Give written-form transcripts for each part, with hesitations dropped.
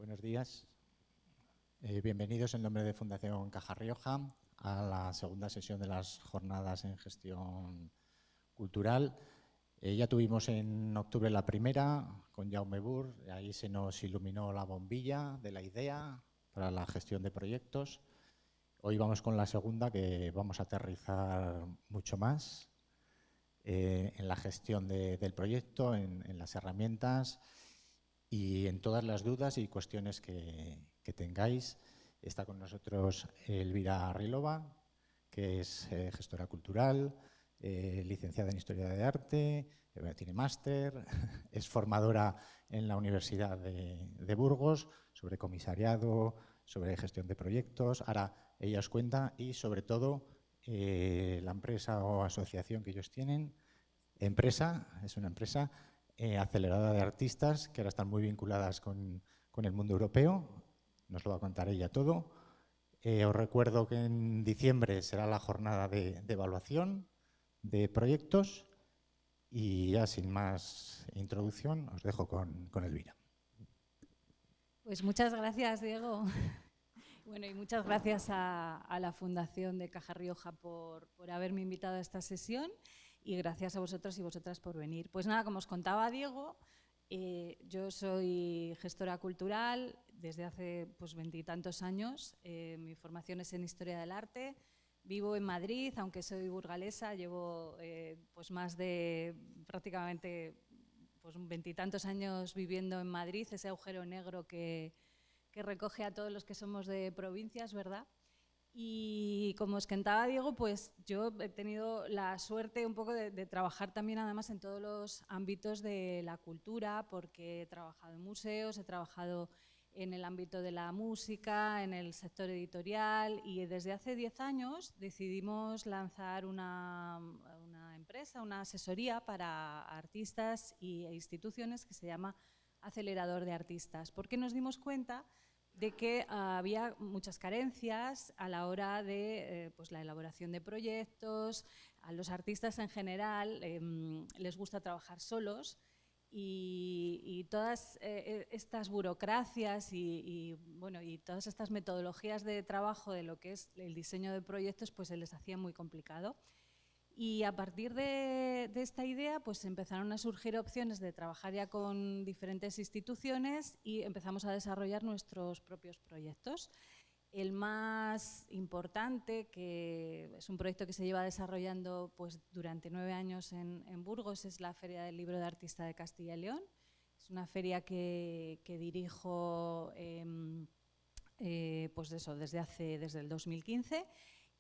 Buenos días. Bienvenidos en nombre de Fundación Caja Rioja a la segunda sesión de las jornadas en gestión cultural. Ya tuvimos en octubre la primera con Jaume Bur, ahí se nos iluminó la bombilla de la idea para la gestión de proyectos. Hoy vamos con la segunda, que vamos a aterrizar mucho más en la gestión del proyecto, en las herramientas y en todas las dudas y cuestiones que tengáis. Está con nosotros Elvira Rilova, que es gestora cultural, licenciada en Historia de Arte, tiene máster, es formadora en la Universidad de Burgos sobre comisariado, sobre gestión de proyectos. Ahora ella os cuenta y, sobre todo, la empresa o asociación que ellos tienen. Es una empresa aceleradora de artistas que ahora están muy vinculadas con el mundo europeo. Nos lo va a contar ella todo. Os recuerdo que en diciembre será la jornada de evaluación de proyectos y ya sin más introducción os dejo con Elvira. Pues muchas gracias, Diego. Bueno, y muchas gracias a la Fundación de Caja Rioja por haberme invitado a esta sesión y gracias a vosotros y vosotras por venir. Pues nada, como os contaba Diego, yo soy gestora cultural desde hace veintitantos años. Mi formación es en Historia del Arte. Vivo en Madrid, aunque soy burgalesa, llevo más de prácticamente veintitantos años viviendo en Madrid, ese agujero negro que recoge a todos los que somos de provincias, ¿verdad? Y como os contaba Diego, pues yo he tenido la suerte un poco de trabajar también además en todos los ámbitos de la cultura, porque he trabajado en museos, he trabajado en el ámbito de la música, en el sector editorial, y desde hace 10 años decidimos lanzar una empresa, una asesoría para artistas e instituciones que se llama Acelerador de Artistas, porque nos dimos cuenta de que había muchas carencias a la hora de la elaboración de proyectos. A los artistas en general les gusta trabajar solos y todas estas burocracias y todas estas metodologías de trabajo de lo que es el diseño de proyectos pues se les hacía muy complicado. Y a partir de esta idea pues empezaron a surgir opciones de trabajar ya con diferentes instituciones y empezamos a desarrollar nuestros propios proyectos. El más importante, que es un proyecto que se lleva desarrollando pues, durante 9 años en Burgos, es la Feria del Libro de Artista de Castilla y León. Es una feria que dirijo desde el 2015.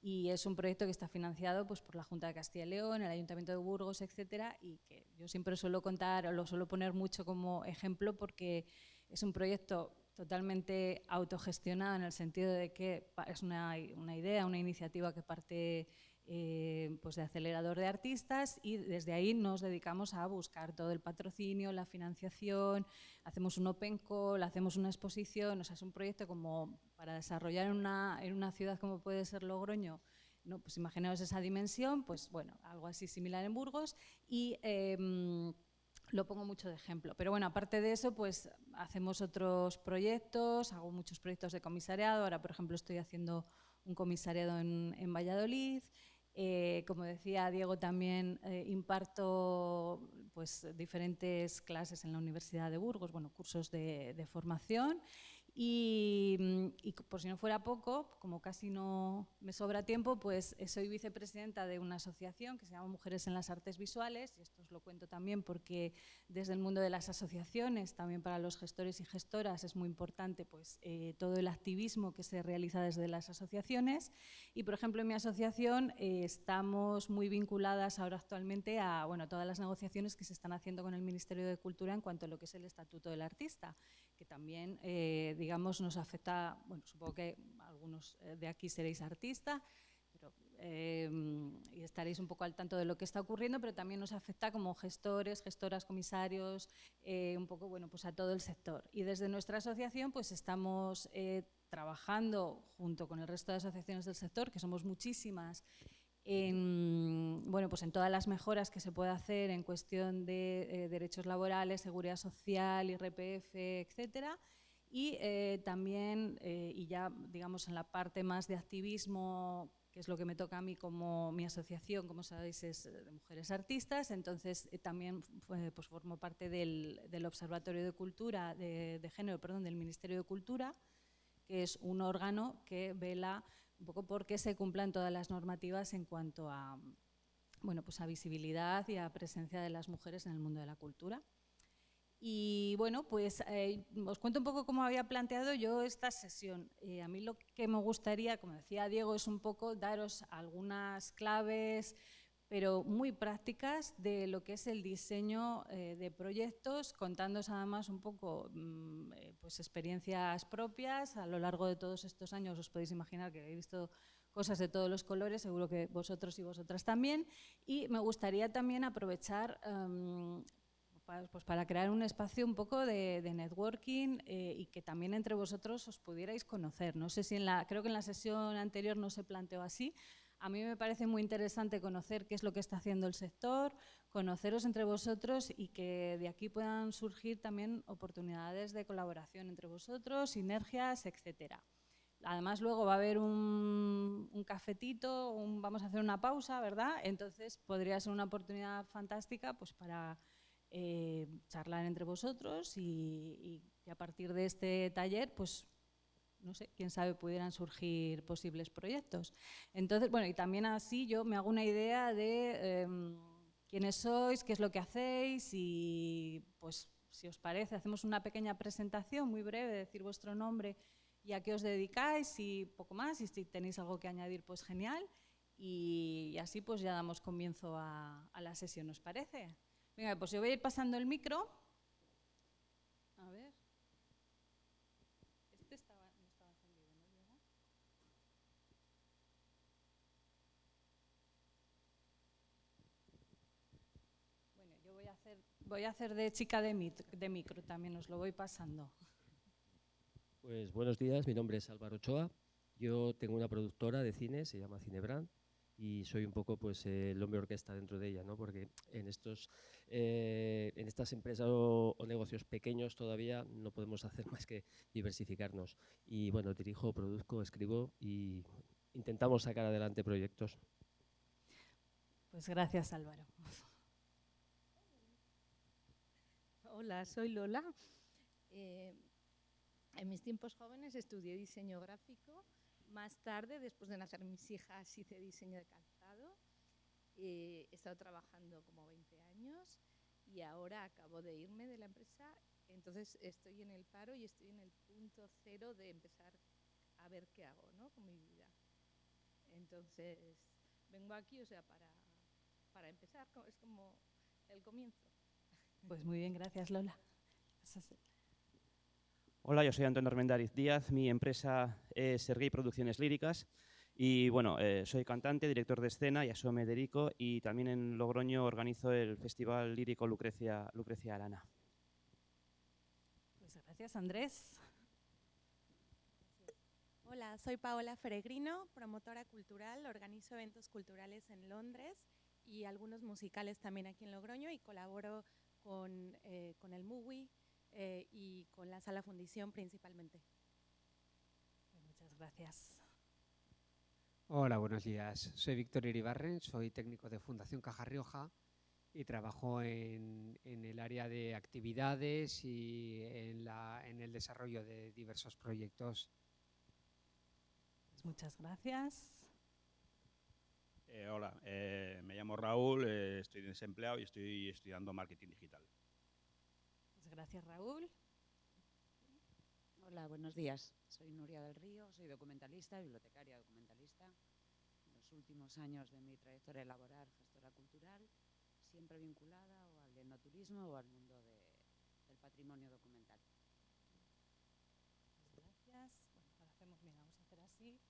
Y es un proyecto que está financiado pues, por la Junta de Castilla y León, el Ayuntamiento de Burgos, etcétera, y que yo siempre suelo contar o lo suelo poner mucho como ejemplo porque es un proyecto totalmente autogestionado en el sentido de que es una idea, una iniciativa que parte de Acelerador de Artistas y desde ahí nos dedicamos a buscar todo el patrocinio, la financiación, hacemos un open call, hacemos una exposición, o sea, es un proyecto como para desarrollar en una ciudad como puede ser Logroño, ¿no? Pues imaginaos esa dimensión, pues bueno, algo así similar en Burgos y lo pongo mucho de ejemplo. Pero bueno, aparte de eso, pues hacemos otros proyectos, hago muchos proyectos de comisariado, ahora por ejemplo estoy haciendo un comisariado en Valladolid. Como decía Diego, también imparto pues, diferentes clases en la Universidad de Burgos, bueno, cursos de formación. Y por si no fuera poco, como casi no me sobra tiempo, pues soy vicepresidenta de una asociación que se llama Mujeres en las Artes Visuales, y esto os lo cuento también porque desde el mundo de las asociaciones, también para los gestores y gestoras, es muy importante pues, todo el activismo que se realiza desde las asociaciones. Y, por ejemplo, en mi asociación estamos muy vinculadas ahora actualmente a todas las negociaciones que se están haciendo con el Ministerio de Cultura en cuanto a lo que es el Estatuto del Artista, que también, digamos, nos afecta, bueno, supongo que algunos de aquí seréis artistas, pero, y estaréis un poco al tanto de lo que está ocurriendo, pero también nos afecta como gestores, gestoras, comisarios, un poco, bueno, pues a todo el sector. Y desde nuestra asociación, pues estamos trabajando junto con el resto de asociaciones del sector, que somos muchísimas, en todas las mejoras que se puede hacer en cuestión de derechos laborales, seguridad social, IRPF, etcétera. Y también, y ya digamos en la parte más de activismo, que es lo que me toca a mí como mi asociación, como sabéis, es de mujeres artistas, entonces también pues formo parte del Observatorio de Cultura, de Género, perdón, del Ministerio de Cultura, que es un órgano que vela un poco por que se cumplan todas las normativas en cuanto a, bueno, pues a visibilidad y a presencia de las mujeres en el mundo de la cultura. Y bueno, pues os cuento un poco cómo había planteado yo esta sesión. A mí lo que me gustaría, como decía Diego, es un poco daros algunas claves, pero muy prácticas de lo que es el diseño de proyectos, contándoos además un poco pues experiencias propias. A lo largo de todos estos años os podéis imaginar que he visto cosas de todos los colores, seguro que vosotros y vosotras también. Y me gustaría también aprovechar pues para crear un espacio un poco de networking y que también entre vosotros os pudierais conocer. No sé si creo que en la sesión anterior no se planteó así. A mí me parece muy interesante conocer qué es lo que está haciendo el sector, conoceros entre vosotros y que de aquí puedan surgir también oportunidades de colaboración entre vosotros, sinergias, etcétera. Además, luego va a haber un cafetito, vamos a hacer una pausa, ¿verdad? Entonces, podría ser una oportunidad fantástica pues, para charlar entre vosotros y a partir de este taller, pues, no sé, quién sabe, pudieran surgir posibles proyectos. Entonces, bueno, y también así yo me hago una idea de quiénes sois, qué es lo que hacéis y, pues, si os parece, hacemos una pequeña presentación muy breve, decir vuestro nombre y a qué os dedicáis y poco más, y si tenéis algo que añadir, pues genial. Y así pues ya damos comienzo a la sesión, ¿os parece? Venga, pues yo voy a ir pasando el micro. A ver. Este no estaba encendido, ¿no, Diego? Bueno, yo voy a hacer de chica de micro también, os lo voy pasando. Pues buenos días, mi nombre es Álvaro Ochoa. Yo tengo una productora de cine, se llama Cinebrand, y soy un poco pues el hombre orquesta dentro de ella, ¿no? Porque en estas empresas o negocios pequeños todavía no podemos hacer más que diversificarnos. Y bueno, dirijo, produzco, escribo y intentamos sacar adelante proyectos. Pues gracias, Álvaro. Hola, soy Lola. En mis tiempos jóvenes estudié diseño gráfico. Más tarde, después de nacer mis hijas, hice diseño de calzado. He estado trabajando como 20 años y ahora acabo de irme de la empresa. Entonces estoy en el paro y estoy en el punto cero de empezar a ver qué hago, ¿no?, con mi vida. Entonces vengo aquí, o sea, para empezar, es como el comienzo. Pues muy bien, gracias, Lola. Hola, yo soy Antonio Armendáriz Díaz, mi empresa es Serguei Producciones Líricas y bueno, soy cantante, director de escena y a eso me dedico, y también en Logroño organizo el Festival Lírico Lucrecia Arana. Pues gracias, Andrés. Hola, soy Paola Feregrino, promotora cultural, organizo eventos culturales en Londres y algunos musicales también aquí en Logroño, y colaboro con el MUWI y con la Sala Fundición principalmente. Muchas gracias. Hola, buenos días. Soy Víctor Iribarren, soy técnico de Fundación Caja Rioja y trabajo en el área de actividades y en el desarrollo de diversos proyectos. Pues muchas gracias. Hola, me llamo Raúl, estoy desempleado y estoy estudiando marketing digital. Pues gracias, Raúl. Hola, buenos días. Soy Nuria del Río, soy documentalista, bibliotecaria documentalista. En los últimos años de mi trayectoria laboral, gestora cultural, siempre vinculada o al enoturismo o al mundo del patrimonio documental. Pues gracias. Bueno, ahora hacemos, mira, vamos a hacer así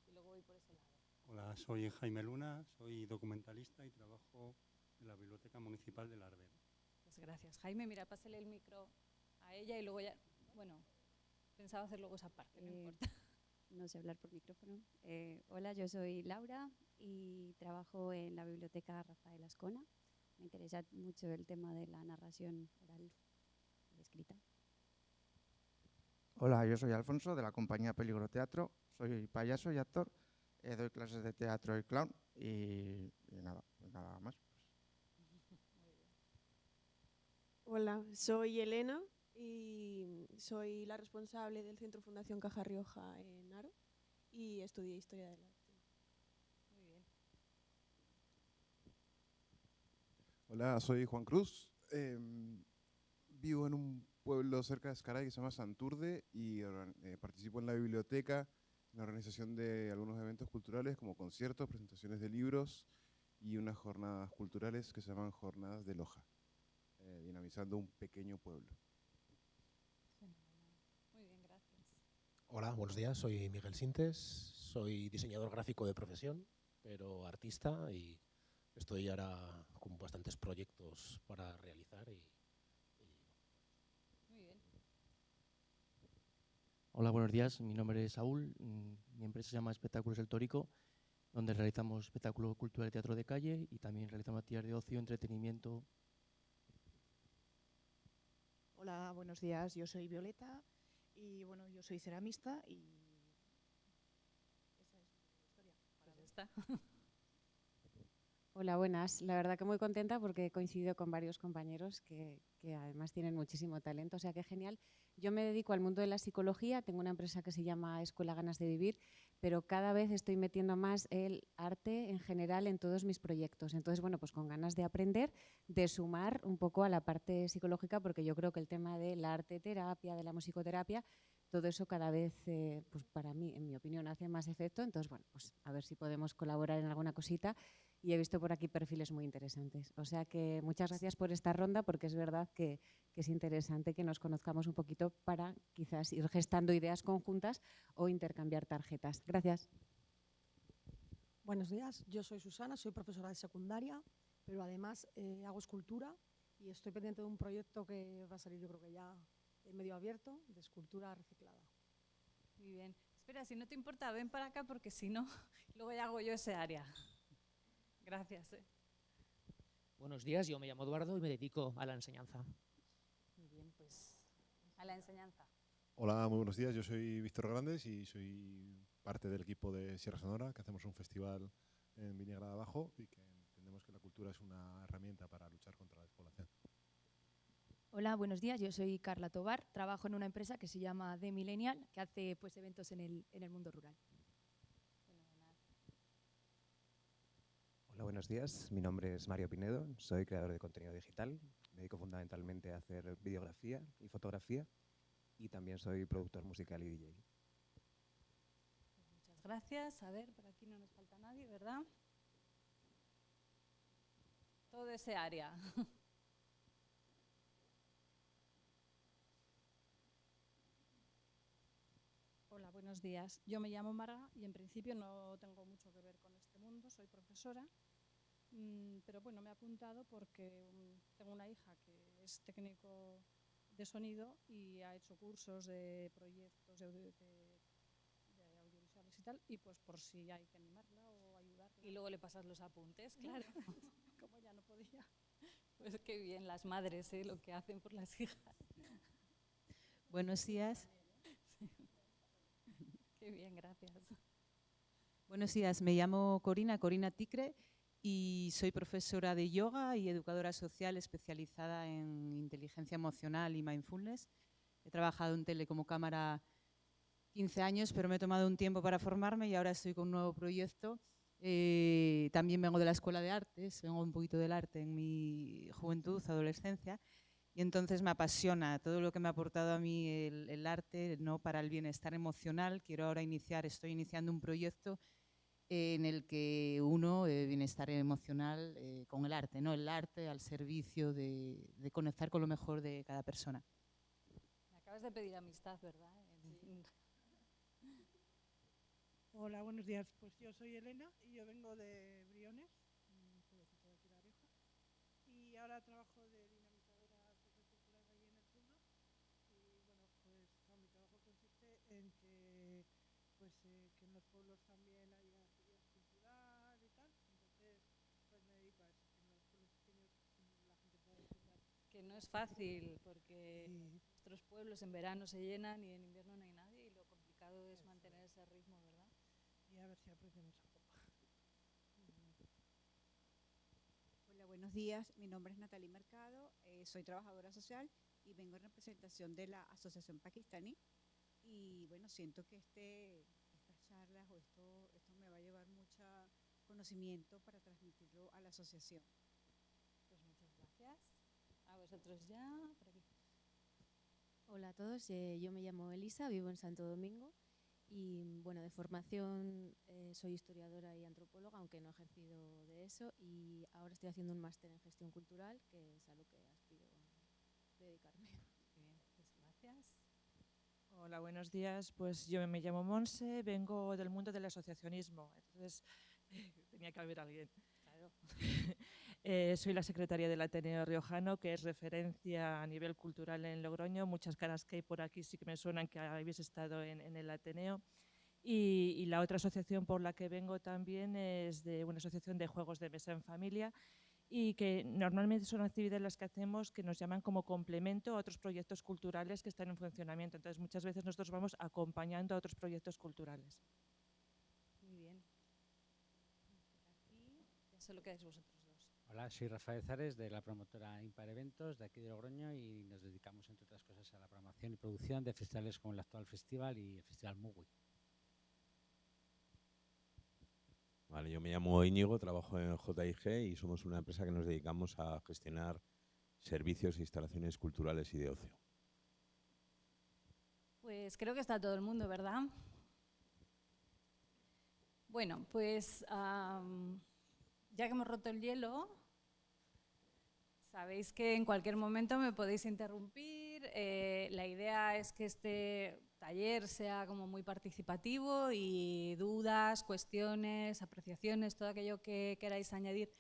y luego voy por ese lado. Hola, soy Jaime Luna, soy documentalista y trabajo en la Biblioteca Municipal de Larver. Pues gracias, Jaime. Mira, pásale el micro a ella y luego ya, bueno, pensaba hacer luego esa parte, no importa. No sé hablar por micrófono. Hola, yo soy Laura y trabajo en la Biblioteca Rafael Ascona. Me interesa mucho el tema de la narración oral y escrita. Hola, yo soy Alfonso de la compañía Peligro Teatro, soy payaso y actor, doy clases de teatro y clown y nada más. Hola, soy Elena y soy la responsable del Centro Fundación Caja Rioja en Aro y estudié Historia del Arte. Muy bien. Hola, soy Juan Cruz. Vivo en un pueblo cerca de Ezcaray que se llama Santurde y participo en la biblioteca, en la organización de algunos eventos culturales como conciertos, presentaciones de libros y unas jornadas culturales que se llaman Jornadas de Loja, dinamizando un pequeño pueblo. Muy bien, gracias. Hola, buenos días, soy Miguel Sintes, soy diseñador gráfico de profesión, pero artista y estoy ahora con bastantes proyectos para realizar. Muy bien. Hola, buenos días, mi nombre es Saúl, mi empresa se llama Espectáculos El Tórico, donde realizamos espectáculo cultural y teatro de calle y también realizamos actividades de ocio, entretenimiento. Hola, buenos días, yo soy Violeta y bueno, yo soy ceramista y esa es mi historia. Pues ya está. Hola, buenas. La verdad que muy contenta porque he coincidido con varios compañeros que además tienen muchísimo talento, o sea que genial. Yo me dedico al mundo de la psicología, tengo una empresa que se llama Escuela Ganas de Vivir, pero cada vez estoy metiendo más el arte en general en todos mis proyectos. Entonces, bueno, pues con ganas de aprender, de sumar un poco a la parte psicológica, porque yo creo que el tema de la arte-terapia, de la musicoterapia, todo eso cada vez, pues para mí, en mi opinión, hace más efecto. Entonces, bueno, pues a ver si podemos colaborar en alguna cosita. Y he visto por aquí perfiles muy interesantes. O sea que muchas gracias por esta ronda, porque es verdad que es interesante que nos conozcamos un poquito para quizás ir gestando ideas conjuntas o intercambiar tarjetas. Gracias. Buenos días, yo soy Susana, soy profesora de secundaria, pero además hago escultura y estoy pendiente de un proyecto que va a salir, yo creo que ya medio abierto, de escultura reciclada. Muy bien. Espera, si no te importa, ven para acá porque si no, luego ya hago yo ese área. Gracias. Buenos días, yo me llamo Eduardo y me dedico a la enseñanza. Muy bien, pues a la enseñanza. Hola, muy buenos días, yo soy Víctor Grandes y soy parte del equipo de Sierra Sonora, que hacemos un festival en Viniegrada Abajo y que entendemos que la cultura es una herramienta para luchar contra la despoblación. Hola, buenos días, yo soy Carla Tobar, trabajo en una empresa que se llama The Millennial, que hace pues eventos en el mundo rural. Hola, buenos días. Mi nombre es Mario Pinedo, soy creador de contenido digital. Me dedico fundamentalmente a hacer videografía y fotografía y también soy productor musical y DJ. Muchas gracias. A ver, por aquí no nos falta nadie, ¿verdad? Todo ese área. Hola, buenos días. Yo me llamo Marga y en principio no tengo mucho que ver con este mundo, soy profesora, pero bueno, me he apuntado porque tengo una hija que es técnico de sonido y ha hecho cursos de proyectos de audiovisuales y tal, y pues por si hay que animarla o ayudarla. Y luego le pasas los apuntes, claro. Como ya no podía. Pues qué bien, las madres, lo que hacen por las hijas. Buenos días. Qué bien, gracias. Buenos días, me llamo Corina Ticre y soy profesora de yoga y educadora social especializada en inteligencia emocional y mindfulness. He trabajado en tele como cámara 15 años, pero me he tomado un tiempo para formarme y ahora estoy con un nuevo proyecto. También vengo de la Escuela de Artes, vengo un poquito del arte en mi juventud, adolescencia. Y entonces me apasiona todo lo que me ha aportado a mí el arte, ¿no? Para el bienestar emocional. Estoy iniciando un proyecto en el que uno, bienestar emocional con el arte, ¿no? El arte al servicio de conectar con lo mejor de cada persona. Me acabas de pedir amistad, ¿verdad? Sí. Hola, buenos días. Pues yo soy Elena y yo vengo de Briones, un pueblecito de aquí de La Rioja, y ahora trabajo de dinamizadora sociocultural allí en el pueblo. Y bueno, pues mi trabajo consiste en que que en los pueblos también haya actividad cultural y tal. Entonces, pues me dedico a eso, que en los pueblos pequeños la gente pueda disfrutar. Que no es fácil, porque nuestros pueblos en verano se llenan y en invierno no hay nadie y lo complicado es mantener ese ritmo, ¿verdad? Y a ver si aprendemos algo. Hola, buenos días. Mi nombre es Natalie Mercado, soy trabajadora social y vengo en representación de la Asociación Pakistaní. Y bueno, siento que estas charlas o esto me va a llevar mucho conocimiento para transmitirlo a la asociación. Pues muchas gracias. A vosotros ya, por aquí. Hola a todos, yo me llamo Elisa, vivo en Santo Domingo y bueno, de formación soy historiadora y antropóloga, aunque no he ejercido de eso, y ahora estoy haciendo un máster en gestión cultural, que es a lo que aspiro a dedicarme. Bien, pues gracias. Hola, buenos días. Pues yo me llamo Monse, vengo del mundo del asociacionismo, entonces tenía que haber alguien. Claro. Soy la secretaria del Ateneo Riojano, que es referencia a nivel cultural en Logroño. Muchas caras que hay por aquí sí que me suenan que habéis estado en el Ateneo. Y la otra asociación por la que vengo también es de una asociación de juegos de mesa en familia, y que normalmente son actividades las que hacemos que nos llaman como complemento a otros proyectos culturales que están en funcionamiento. Entonces, muchas veces nosotros vamos acompañando a otros proyectos culturales. Muy bien. Aquí ya solo quedáis vosotros dos. Hola, soy Rafael Zares, de la promotora Impar Eventos, de aquí de Logroño, y nos dedicamos, entre otras cosas, a la programación y producción de festivales como el actual festival y el Festival Mugui. Vale, yo me llamo Íñigo, trabajo en JIG y somos una empresa que nos dedicamos a gestionar servicios e instalaciones culturales y de ocio. Pues creo que está todo el mundo, ¿verdad? Bueno, pues ya que hemos roto el hielo, sabéis que en cualquier momento me podéis interrumpir. La idea es que este taller sea como muy participativo y dudas, cuestiones, apreciaciones, todo aquello que queráis añadir,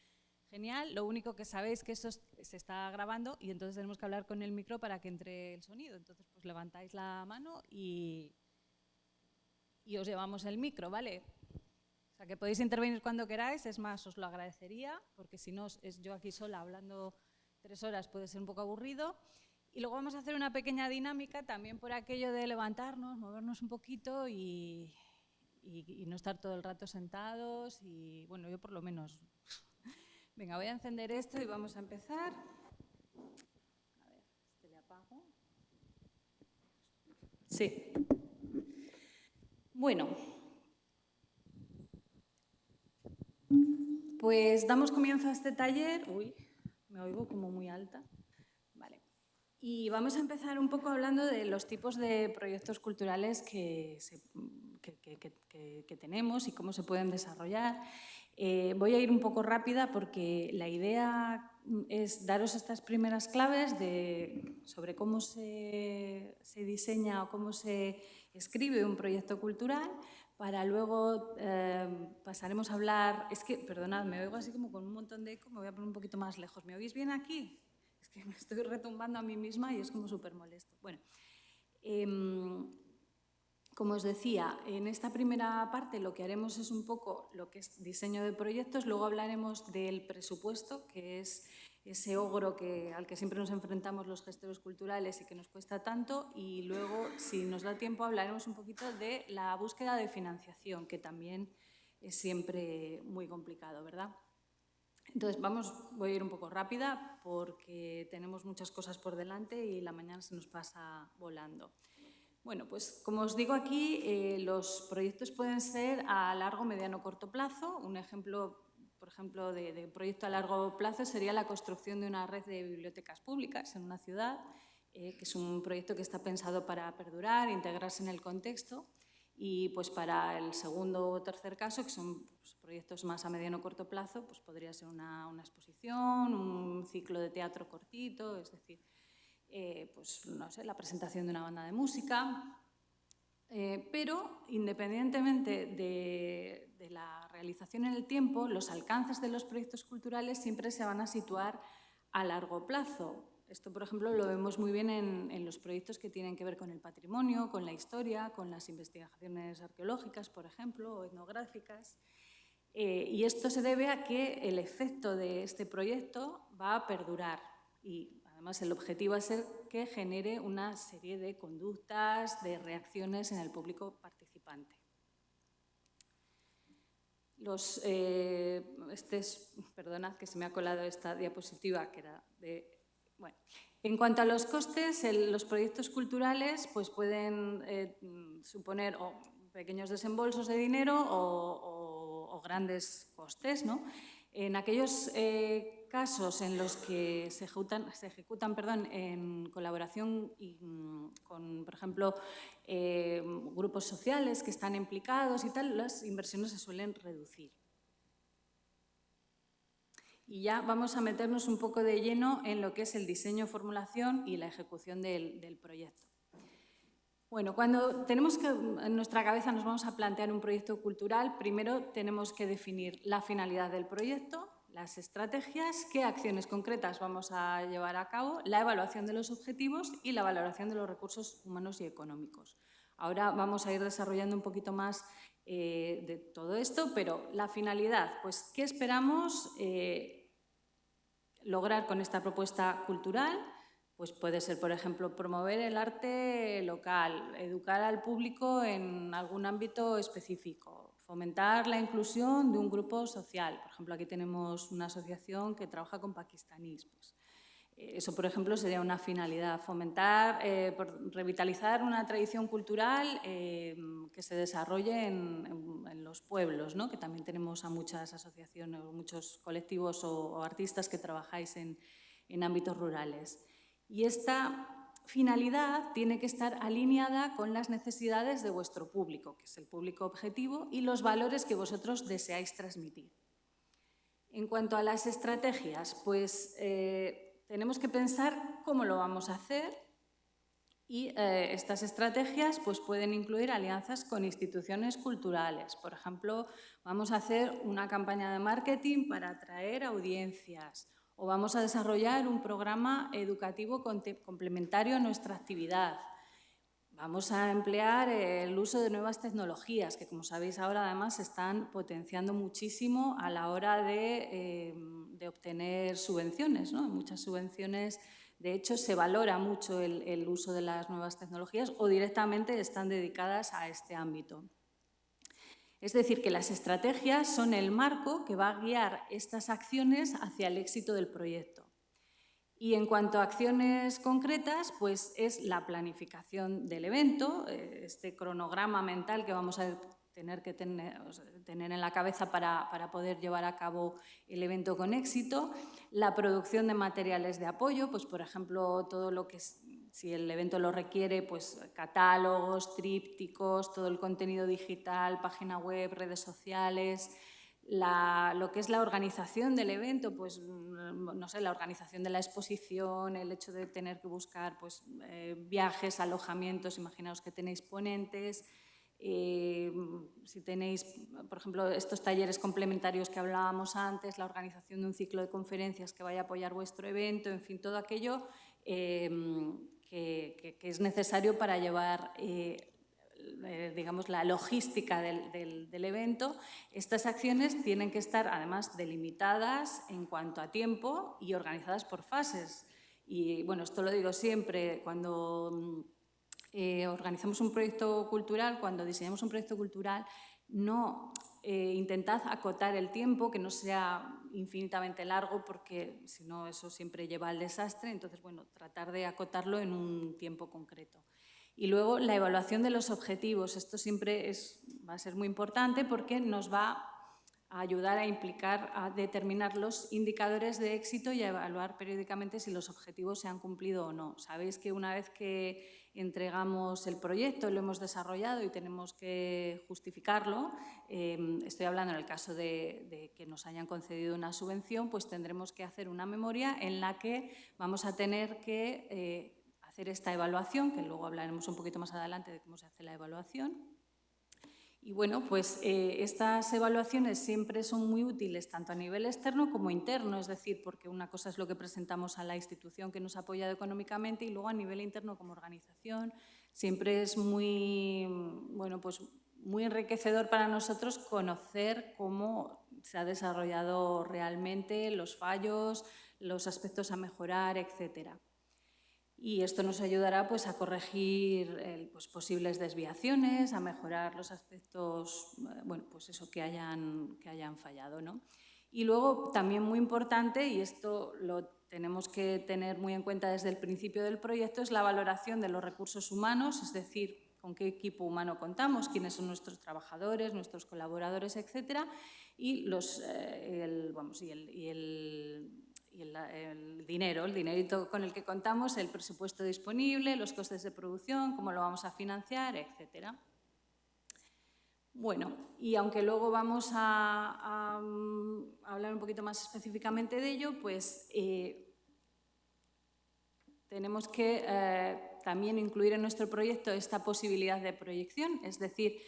genial. Lo único que sabéis que esto se está grabando y entonces tenemos que hablar con el micro para que entre el sonido. Entonces pues levantáis la mano y os llevamos el micro, ¿vale? O sea que podéis intervenir cuando queráis, es más, os lo agradecería, porque si no es yo aquí sola hablando 3 horas puede ser un poco aburrido. Y luego vamos a hacer una pequeña dinámica también por aquello de levantarnos, movernos un poquito y no estar todo el rato sentados. Y bueno, yo por lo menos. Venga, voy a encender esto y vamos a empezar. A ver, le apago. Sí. Bueno. Pues damos comienzo a este taller. Uy, me oigo como muy alta. Vale. Y vamos a empezar un poco hablando de los tipos de proyectos culturales que tenemos y cómo se pueden desarrollar. Voy a ir un poco rápida porque la idea es daros estas primeras claves sobre cómo se diseña o cómo se escribe un proyecto cultural, para luego pasaremos a hablar. Es que, perdonad, me oigo así como con un montón de eco, me voy a poner un poquito más lejos. ¿Me oís bien aquí? Es que me estoy retumbando a mí misma y es como súper molesto. Bueno, como os decía, en esta primera parte lo que haremos es un poco lo que es diseño de proyectos, luego hablaremos del presupuesto, que es ese ogro al que siempre nos enfrentamos los gestores culturales y que nos cuesta tanto, y luego, si nos da tiempo, hablaremos un poquito de la búsqueda de financiación, que también es siempre muy complicado, ¿verdad? Entonces, voy a ir un poco rápida porque tenemos muchas cosas por delante y la mañana se nos pasa volando. Bueno, pues como os digo aquí, los proyectos pueden ser a largo, mediano, corto plazo. Un ejemplo, por ejemplo, de proyecto a largo plazo sería la construcción de una red de bibliotecas públicas en una ciudad, que es un proyecto que está pensado para perdurar, integrarse en el contexto. Y pues para el segundo o tercer caso, que son pues, proyectos más a mediano o corto plazo, pues podría ser una exposición, un ciclo de teatro cortito, es decir, pues no sé, la presentación de una banda de música. Pero independientemente de la realización en el tiempo, los alcances de los proyectos culturales siempre se van a situar a largo plazo. Esto, por ejemplo, lo vemos muy bien en los proyectos que tienen que ver con el patrimonio, con la historia, con las investigaciones arqueológicas, por ejemplo, o etnográficas. Y esto se debe a que el efecto de este proyecto va a perdurar y, Además, el objetivo es que genere una serie de conductas, de reacciones en el público participante. Perdonad que se me ha colado esta diapositiva que era de... Bueno, en cuanto a los costes, los proyectos culturales pues pueden suponer pequeños desembolsos de dinero o grandes costes, ¿no? En aquellos casos en los que se ejecutan en colaboración con, por ejemplo, grupos sociales que están implicados y tal, las inversiones se suelen reducir. Y ya vamos a meternos un poco de lleno en lo que es el diseño, formulación y la ejecución del proyecto. Bueno, cuando tenemos que en nuestra cabeza nos vamos a plantear un proyecto cultural, primero tenemos que definir la finalidad del proyecto, las estrategias, qué acciones concretas vamos a llevar a cabo, la evaluación de los objetivos y la valoración de los recursos humanos y económicos. Ahora vamos a ir desarrollando un poquito más de todo esto, pero la finalidad, pues, ¿qué esperamos lograr con esta propuesta cultural? Pues puede ser, por ejemplo, promover el arte local, educar al público en algún ámbito específico, fomentar la inclusión de un grupo social. Por ejemplo, aquí tenemos una asociación que trabaja con pakistaníes. Pues, eso, por ejemplo, sería una finalidad. Fomentar, revitalizar una tradición cultural que se desarrolle en los pueblos, ¿no? Que también tenemos a muchas asociaciones, muchos colectivos o artistas que trabajáis en ámbitos rurales. Y esta finalidad tiene que estar alineada con las necesidades de vuestro público, que es el público objetivo, y los valores que vosotros deseáis transmitir. En cuanto a las estrategias, pues tenemos que pensar cómo lo vamos a hacer y estas estrategias pues, pueden incluir alianzas con instituciones culturales. Por ejemplo, vamos a hacer una campaña de marketing para atraer audiencias, o vamos a desarrollar un programa educativo complementario a nuestra actividad. Vamos a emplear el uso de nuevas tecnologías, que como sabéis ahora además se están potenciando muchísimo a la hora de obtener subvenciones, ¿no? Muchas subvenciones, de hecho, se valora mucho el uso de las nuevas tecnologías o directamente están dedicadas a este ámbito. Es decir, que las estrategias son el marco que va a guiar estas acciones hacia el éxito del proyecto. Y en cuanto a acciones concretas, pues es la planificación del evento, este cronograma mental que vamos a tener que tener en la cabeza para poder llevar a cabo el evento con éxito, la producción de materiales de apoyo, pues por ejemplo, todo lo que es, si el evento lo requiere, pues catálogos, trípticos, todo el contenido digital, página web, redes sociales, lo que es la organización del evento, pues no sé, la organización de la exposición, el hecho de tener que buscar pues, viajes, alojamientos, imaginaos que tenéis ponentes, si tenéis, por ejemplo, estos talleres complementarios que hablábamos antes, la organización de un ciclo de conferencias que vaya a apoyar vuestro evento, en fin, todo aquello que es necesario para llevar digamos, la logística del evento. Estas acciones tienen que estar además delimitadas en cuanto a tiempo y organizadas por fases. Y bueno, esto lo digo siempre, cuando organizamos un proyecto cultural, cuando diseñamos un proyecto cultural, no intentad acotar el tiempo, que no sea infinitamente largo, porque si no eso siempre lleva al desastre. Entonces, bueno, tratar de acotarlo en un tiempo concreto. Y luego la evaluación de los objetivos. Esto siempre va a ser muy importante porque nos va a ayudar a determinar los indicadores de éxito y a evaluar periódicamente si los objetivos se han cumplido o no. Sabéis que una vez que entregamos el proyecto, lo hemos desarrollado y tenemos que justificarlo, estoy hablando en el caso de que nos hayan concedido una subvención, pues tendremos que hacer una memoria en la que vamos a tener que hacer esta evaluación, que luego hablaremos un poquito más adelante de cómo se hace la evaluación. Y bueno, pues estas evaluaciones siempre son muy útiles tanto a nivel externo como interno, es decir, porque una cosa es lo que presentamos a la institución que nos ha apoyado económicamente y luego a nivel interno como organización siempre es muy, bueno, pues muy enriquecedor para nosotros conocer cómo se ha desarrollado realmente, los fallos, los aspectos a mejorar, etcétera. y esto nos ayudará pues, a corregir pues, posibles desviaciones, a mejorar los aspectos bueno, pues eso, que hayan fallado, ¿no? Y luego, también muy importante, y esto lo tenemos que tener muy en cuenta desde el principio del proyecto, es la valoración de los recursos humanos, es decir, con qué equipo humano contamos, quiénes son nuestros trabajadores, nuestros colaboradores, etcétera, y el dinero, el dinerito con el que contamos, el presupuesto disponible, los costes de producción, cómo lo vamos a financiar, etcétera. Bueno, y aunque luego vamos a hablar un poquito más específicamente de ello, pues tenemos que también incluir en nuestro proyecto esta posibilidad de proyección, es decir,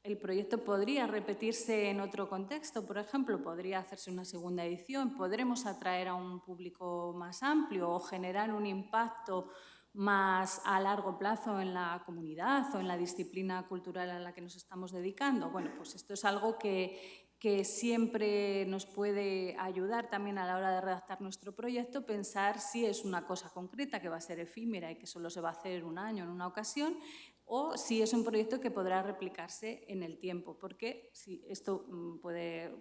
el proyecto podría repetirse en otro contexto, por ejemplo, podría hacerse una segunda edición, podremos atraer a un público más amplio o generar un impacto más a largo plazo en la comunidad o en la disciplina cultural a la que nos estamos dedicando. Bueno, pues esto es algo que siempre nos puede ayudar también a la hora de redactar nuestro proyecto, pensar si es una cosa concreta que va a ser efímera y que solo se va a hacer un año en una ocasión, o si es un proyecto que podrá replicarse en el tiempo, porque si esto puede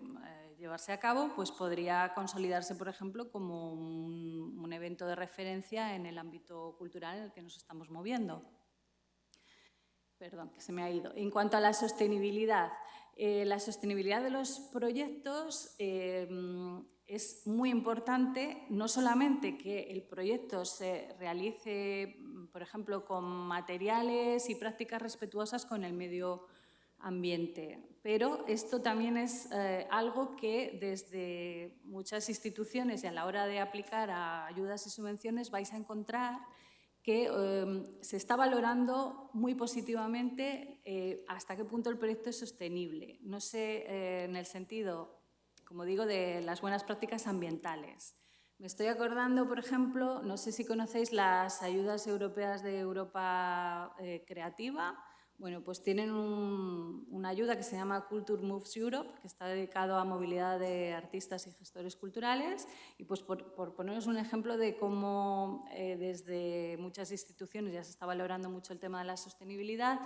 llevarse a cabo, pues podría consolidarse, por ejemplo, como un evento de referencia en el ámbito cultural en el que nos estamos moviendo. Perdón, que se me ha ido. En cuanto a la sostenibilidad de los proyectos es muy importante, no solamente que el proyecto se realice, por ejemplo, con materiales y prácticas respetuosas con el medio ambiente, pero esto también es algo que desde muchas instituciones y a la hora de aplicar a ayudas y subvenciones vais a encontrar que se está valorando muy positivamente hasta qué punto el proyecto es sostenible. No sé, en el sentido, como digo, de las buenas prácticas ambientales. Me estoy acordando, por ejemplo, no sé si conocéis las ayudas europeas de Europa Creativa. Bueno, pues tienen una ayuda que se llama Culture Moves Europe, que está dedicado a movilidad de artistas y gestores culturales. Y pues por poneros un ejemplo de cómo desde muchas instituciones ya se está valorando mucho el tema de la sostenibilidad,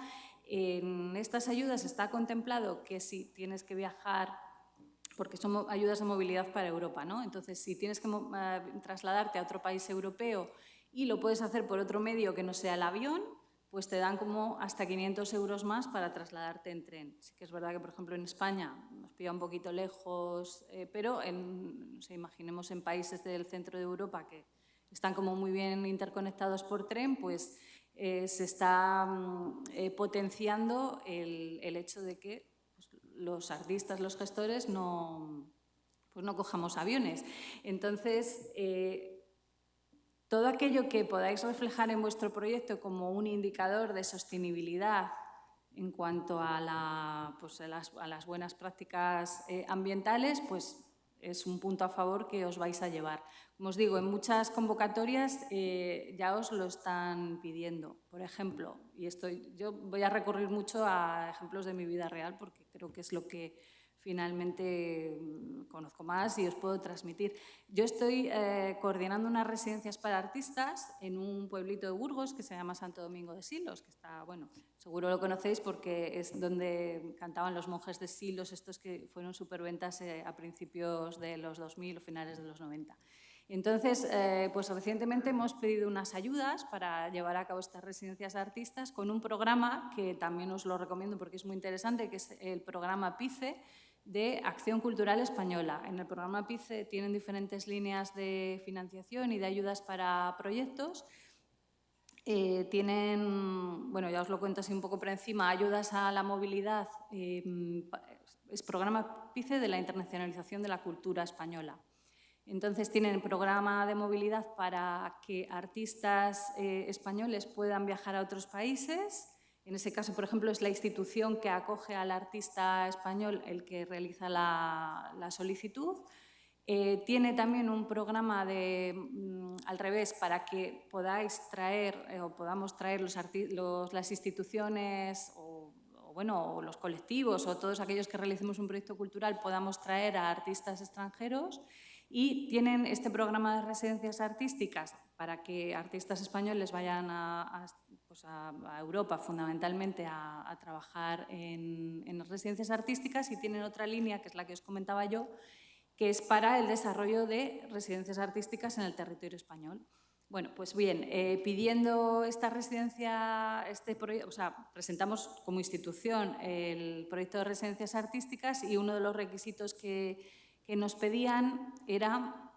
en estas ayudas está contemplado que si tienes que viajar, porque son ayudas de movilidad para Europa, ¿no? Entonces, si tienes que trasladarte a otro país europeo y lo puedes hacer por otro medio que no sea el avión, pues te dan como hasta 500 euros más para trasladarte en tren. Sí que es verdad que, por ejemplo, en España nos pilla un poquito lejos, pero no sé, imaginemos en países del centro de Europa que están como muy bien interconectados por tren, pues se está potenciando el hecho de que los artistas, los gestores, pues no cojamos aviones. Entonces, todo aquello que podáis reflejar en vuestro proyecto como un indicador de sostenibilidad en cuanto a las buenas prácticas ambientales, pues es un punto a favor que os vais a llevar. Como os digo, en muchas convocatorias ya os lo están pidiendo. Por ejemplo, yo voy a recurrir mucho a ejemplos de mi vida real porque creo que es lo que finalmente conozco más y os puedo transmitir. Yo estoy coordinando unas residencias para artistas en un pueblito de Burgos que se llama Santo Domingo de Silos, que está, bueno, seguro lo conocéis porque es donde cantaban los monjes de Silos, estos que fueron superventas a principios de los 2000 o finales de los 90. Entonces, pues recientemente hemos pedido unas ayudas para llevar a cabo estas residencias de artistas con un programa que también os lo recomiendo porque es muy interesante, que es el programa PICE, de Acción Cultural Española. En el programa PICE tienen diferentes líneas de financiación y de ayudas para proyectos. Tienen, bueno, ya os lo cuento así un poco por encima, ayudas a la movilidad, es programa PICE de la internacionalización de la cultura española. Entonces tienen programa de movilidad para que artistas españoles puedan viajar a otros países. En ese caso, por ejemplo, es la institución que acoge al artista español el que realiza la solicitud. Tiene también un programa al revés para que podáis traer o podamos traer las instituciones o los colectivos o todos aquellos que realicemos un proyecto cultural podamos traer a artistas extranjeros. y tienen este programa de residencias artísticas para que artistas españoles vayan a Europa fundamentalmente a trabajar en residencias artísticas, y tienen otra línea, que es la que os comentaba yo, que es para el desarrollo de residencias artísticas en el territorio español. Bueno, pues bien, pidiendo esta residencia, presentamos como institución el proyecto de residencias artísticas, y uno de los requisitos que nos pedían era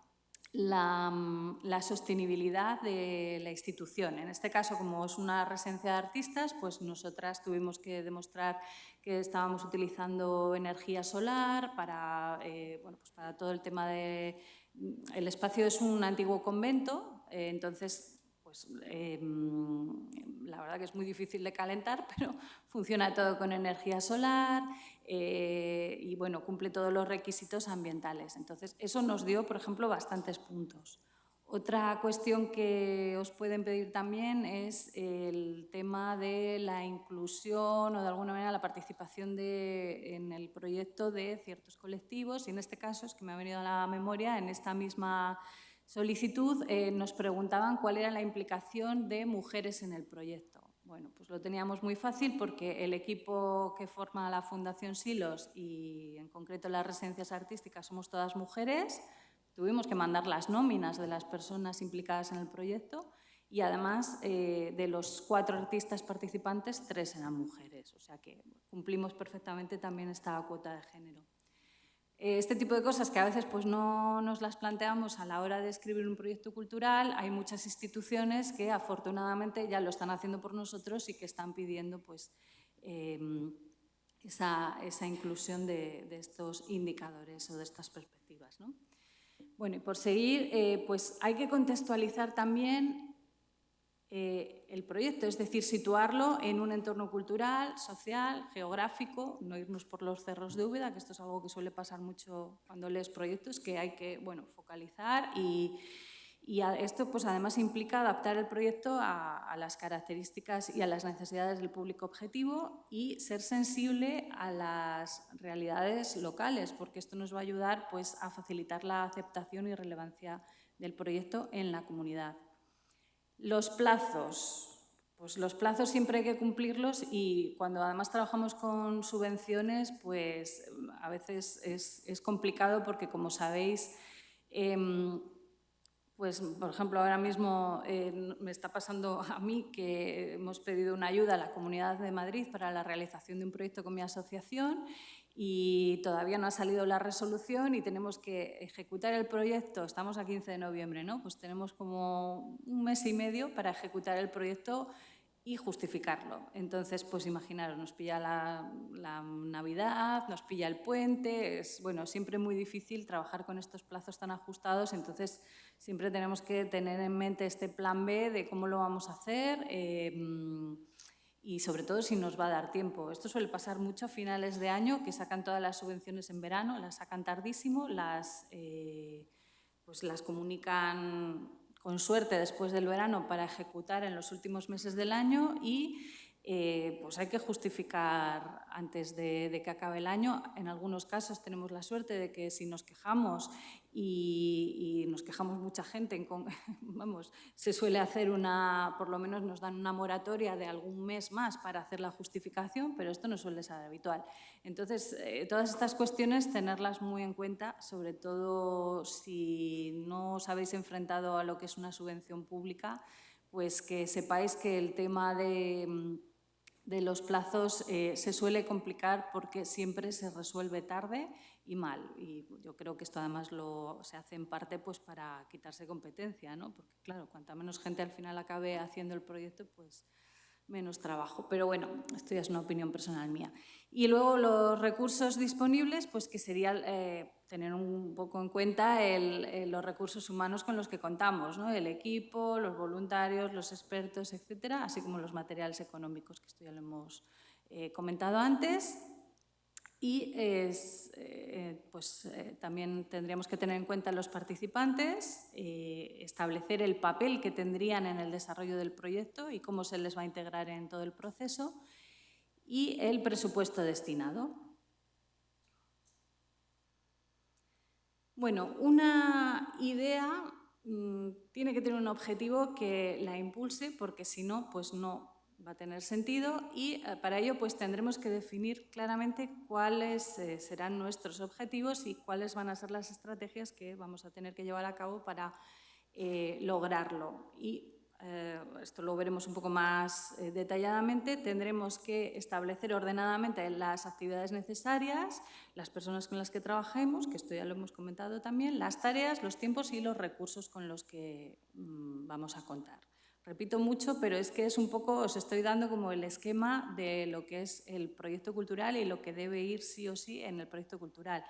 la sostenibilidad de la institución. En este caso, como es una residencia de artistas, pues nosotras tuvimos que demostrar que estábamos utilizando energía solar para todo el tema de... El espacio es un antiguo convento, entonces pues, la verdad que es muy difícil de calentar, pero funciona todo con energía solar y bueno, cumple todos los requisitos ambientales. Entonces, eso nos dio, por ejemplo, bastantes puntos. Otra cuestión que os pueden pedir también es el tema de la inclusión o de alguna manera la participación en el proyecto de ciertos colectivos, y en este caso, es que me ha venido a la memoria, en esta misma solicitud nos preguntaban cuál era la implicación de mujeres en el proyecto. Bueno, pues lo teníamos muy fácil porque el equipo que forma la Fundación Silos y en concreto las residencias artísticas somos todas mujeres. Tuvimos que mandar las nóminas de las personas implicadas en el proyecto y además de los 4 artistas participantes, 3 eran mujeres. O sea que cumplimos perfectamente también esta cuota de género. Este tipo de cosas que a veces pues, no nos las planteamos a la hora de escribir un proyecto cultural, hay muchas instituciones que afortunadamente ya lo están haciendo por nosotros y que están pidiendo pues, esa inclusión de estos indicadores o de estas perspectivas, ¿no? Bueno, y por seguir, pues hay que contextualizar también el proyecto, es decir, situarlo en un entorno cultural, social, geográfico, no irnos por los cerros de Úbeda, que esto es algo que suele pasar mucho cuando lees proyectos, que hay que focalizar y esto pues, además implica adaptar el proyecto a las características y a las necesidades del público objetivo y ser sensible a las realidades locales, porque esto nos va a ayudar pues, a facilitar la aceptación y relevancia del proyecto en la comunidad. Los plazos. Pues los plazos siempre hay que cumplirlos y cuando además trabajamos con subvenciones, pues a veces es complicado porque, como sabéis, pues, por ejemplo, ahora mismo me está pasando a mí que hemos pedido una ayuda a la Comunidad de Madrid para la realización de un proyecto con mi asociación y todavía no ha salido la resolución y tenemos que ejecutar el proyecto. Estamos a 15 de noviembre, ¿no? Pues tenemos como un mes y medio para ejecutar el proyecto y justificarlo. Entonces, pues imaginaros, nos pilla la Navidad, nos pilla el puente, es siempre muy difícil trabajar con estos plazos tan ajustados, entonces siempre tenemos que tener en mente este plan B de cómo lo vamos a hacer y sobre todo si nos va a dar tiempo. Esto suele pasar mucho a finales de año, que sacan todas las subvenciones en verano, las sacan tardísimo, pues las comunican con suerte después del verano para ejecutar en los últimos meses del año y pues hay que justificar antes de que acabe el año. En algunos casos tenemos la suerte de que si nos quejamos y nos quejamos mucha gente, se suele hacer por lo menos nos dan una moratoria de algún mes más para hacer la justificación, pero esto no suele ser habitual. Entonces, todas estas cuestiones tenerlas muy en cuenta, sobre todo si no os habéis enfrentado a lo que es una subvención pública, pues que sepáis que el tema de los plazos se suele complicar porque siempre se resuelve tarde y mal. Y yo creo que esto además se hace en parte pues, para quitarse competencia, ¿no? Porque claro, cuanta menos gente al final acabe haciendo el proyecto, pues menos trabajo. Pero bueno, esto ya es una opinión personal mía. Y luego los recursos disponibles, pues que sería tener un poco en cuenta los recursos humanos con los que contamos, ¿no? El equipo, los voluntarios, los expertos, etcétera, así como los materiales económicos, que esto ya lo hemos comentado antes. Y también tendríamos que tener en cuenta los participantes, establecer el papel que tendrían en el desarrollo del proyecto y cómo se les va a integrar en todo el proceso y el presupuesto destinado. Bueno, una idea tiene que tener un objetivo que la impulse, porque si no, pues no va a tener sentido, y para ello pues tendremos que definir claramente cuáles serán nuestros objetivos y cuáles van a ser las estrategias que vamos a tener que llevar a cabo para lograrlo. Y esto lo veremos un poco más detalladamente. Tendremos que establecer ordenadamente las actividades necesarias, las personas con las que trabajemos, que esto ya lo hemos comentado también, las tareas, los tiempos y los recursos con los que vamos a contar. Repito mucho, pero es que es un poco, os estoy dando como el esquema de lo que es el proyecto cultural y lo que debe ir sí o sí en el proyecto cultural.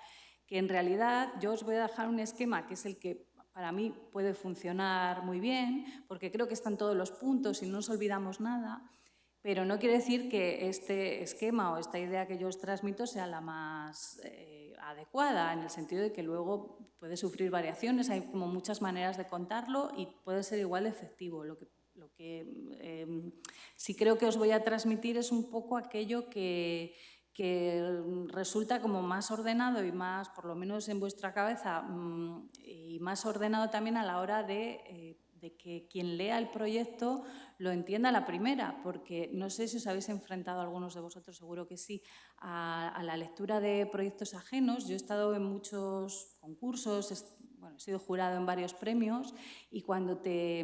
Que en realidad yo os voy a dejar un esquema que es el que para mí puede funcionar muy bien, porque creo que están todos los puntos y no nos olvidamos nada, pero no quiere decir que este esquema o esta idea que yo os transmito sea la más adecuada, en el sentido de que luego puede sufrir variaciones, hay como muchas maneras de contarlo y puede ser igual de efectivo. Lo que sí creo que os voy a transmitir es un poco aquello que resulta como más ordenado y más, por lo menos en vuestra cabeza, y más ordenado también a la hora de que quien lea el proyecto lo entienda a la primera, porque no sé si os habéis enfrentado, algunos de vosotros seguro que sí, a la lectura de proyectos ajenos. Yo he estado en muchos concursos, he sido jurado en varios premios, y cuando te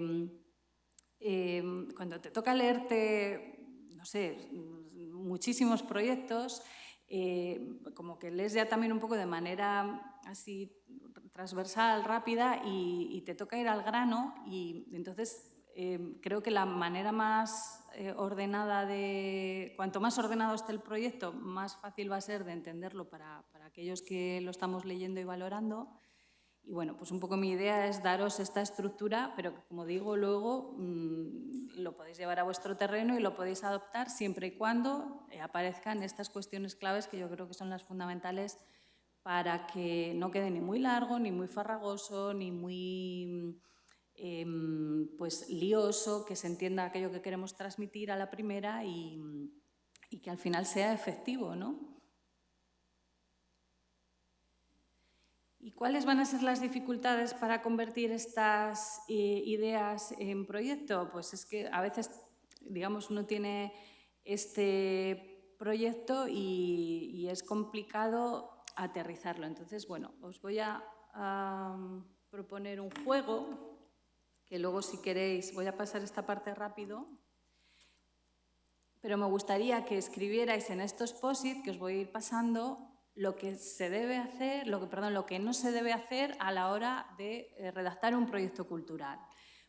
toca leerte, no sé, muchísimos proyectos, como que lees ya también un poco de manera así transversal, rápida, y te toca ir al grano, y entonces creo que la manera más ordenada cuanto más ordenado esté el proyecto, más fácil va a ser de entenderlo para aquellos que lo estamos leyendo y valorando. Y bueno, pues un poco mi idea es daros esta estructura, pero que, como digo, luego lo podéis llevar a vuestro terreno y lo podéis adoptar siempre y cuando aparezcan estas cuestiones claves que yo creo que son las fundamentales para que no quede ni muy largo, ni muy farragoso, ni muy pues lioso, que se entienda aquello que queremos transmitir a la primera y que al final sea efectivo, ¿no? ¿Y cuáles van a ser las dificultades para convertir estas ideas en proyecto? Pues es que a veces, digamos, uno tiene este proyecto y es complicado aterrizarlo. Entonces, bueno, os voy a proponer un juego, que luego, si queréis, voy a pasar esta parte rápido, pero me gustaría que escribierais en estos post-it que os voy a ir pasando lo que se debe hacer, lo que no se debe hacer a la hora de redactar un proyecto cultural.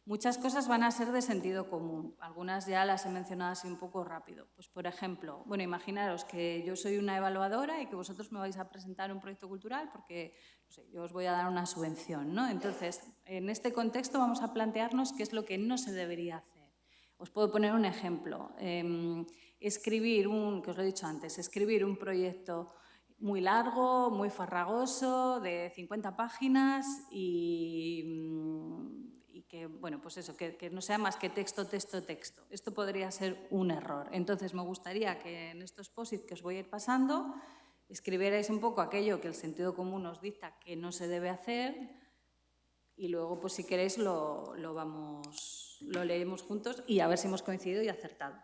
Muchas cosas van a ser de sentido común, algunas ya las he mencionado así un poco rápido. Pues, por ejemplo, bueno, imaginaros que yo soy una evaluadora y que vosotros me vais a presentar un proyecto cultural porque, no sé, yo os voy a dar una subvención, ¿no? Entonces, en este contexto vamos a plantearnos qué es lo que no se debería hacer. Os puedo poner un ejemplo. Escribir que os lo he dicho antes, escribir un proyecto muy largo, muy farragoso, de 50 páginas y que, bueno, pues eso, que no sea más que texto, texto, texto. Esto podría ser un error. Entonces, me gustaría que en estos post-it que os voy a ir pasando, escribierais un poco aquello que el sentido común os dicta que no se debe hacer y luego, pues si queréis, lo leemos juntos y a ver si hemos coincidido y acertado.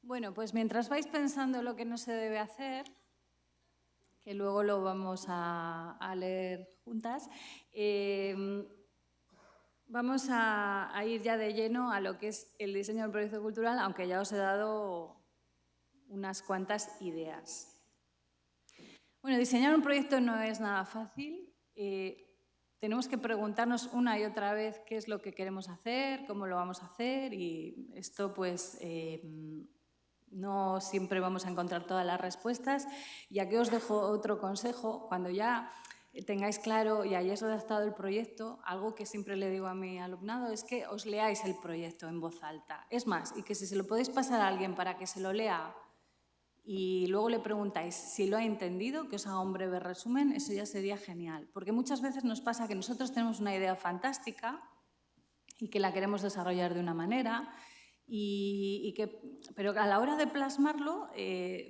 Bueno, pues mientras vais pensando lo que no se debe hacer, que luego lo vamos a leer juntas, vamos a ir ya de lleno a lo que es el diseño del proyecto cultural, aunque ya os he dado unas cuantas ideas. Bueno, diseñar un proyecto no es nada fácil. Tenemos que preguntarnos una y otra vez qué es lo que queremos hacer, cómo lo vamos a hacer, y esto pues no siempre vamos a encontrar todas las respuestas. Y aquí os dejo otro consejo. Cuando ya tengáis claro y hayáis redactado el proyecto, algo que siempre le digo a mi alumnado es que os leáis el proyecto en voz alta. Es más, y que si se lo podéis pasar a alguien para que se lo lea y luego le preguntáis si lo ha entendido, que os haga un breve resumen, eso ya sería genial. Porque muchas veces nos pasa que nosotros tenemos una idea fantástica y que la queremos desarrollar de una manera, pero a la hora de plasmarlo,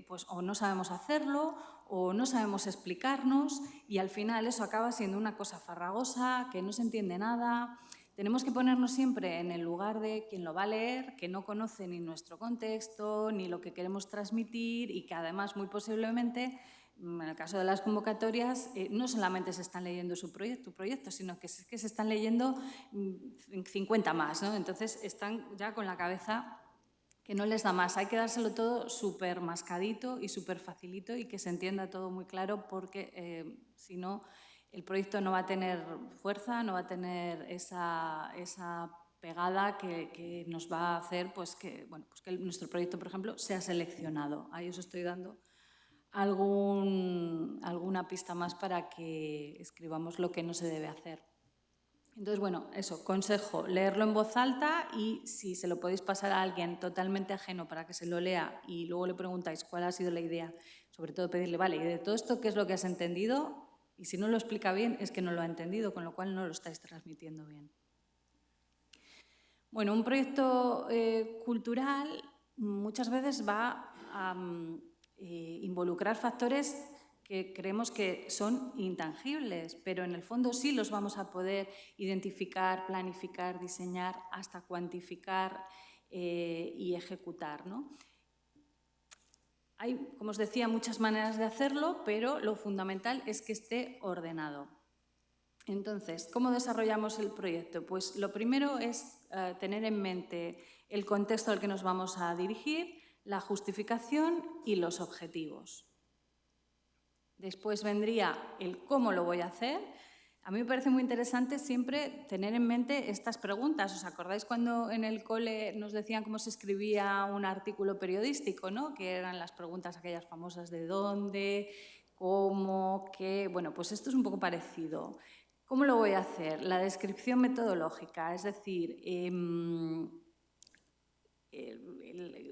pues o no sabemos hacerlo o no sabemos explicarnos, y al final eso acaba siendo una cosa farragosa, que no se entiende nada. Tenemos que ponernos siempre en el lugar de quien lo va a leer, que no conoce ni nuestro contexto, ni lo que queremos transmitir, y que además muy posiblemente, en el caso de las convocatorias, no solamente se están leyendo tu proyecto, sino que se están leyendo 50 más, ¿no? Entonces están ya con la cabeza que no les da más. Hay que dárselo todo súper mascadito y súper facilito y que se entienda todo muy claro, porque si no, el proyecto no va a tener fuerza, no va a tener esa pegada que nos va a hacer pues que nuestro proyecto, por ejemplo, sea seleccionado. Ahí os estoy dando alguna pista más para que escribamos lo que no se debe hacer. Entonces, bueno, eso, consejo, leerlo en voz alta, y si se lo podéis pasar a alguien totalmente ajeno para que se lo lea y luego le preguntáis cuál ha sido la idea, sobre todo pedirle, vale, ¿y de todo esto qué es lo que has entendido? Y si no lo explica bien, es que no lo ha entendido, con lo cual no lo estáis transmitiendo bien. Bueno, un proyecto cultural muchas veces va a involucrar factores que creemos que son intangibles, pero en el fondo sí los vamos a poder identificar, planificar, diseñar, hasta cuantificar y ejecutar, ¿no? Hay, como os decía, muchas maneras de hacerlo, pero lo fundamental es que esté ordenado. Entonces, ¿cómo desarrollamos el proyecto? Pues lo primero es tener en mente el contexto al que nos vamos a dirigir, la justificación y los objetivos. Después vendría el cómo lo voy a hacer. A mí me parece muy interesante siempre tener en mente estas preguntas. ¿Os acordáis cuando en el cole nos decían cómo se escribía un artículo periodístico, ¿no? Que eran las preguntas aquellas famosas de dónde, cómo, qué. Bueno, pues esto es un poco parecido. ¿Cómo lo voy a hacer? La descripción metodológica, es decir,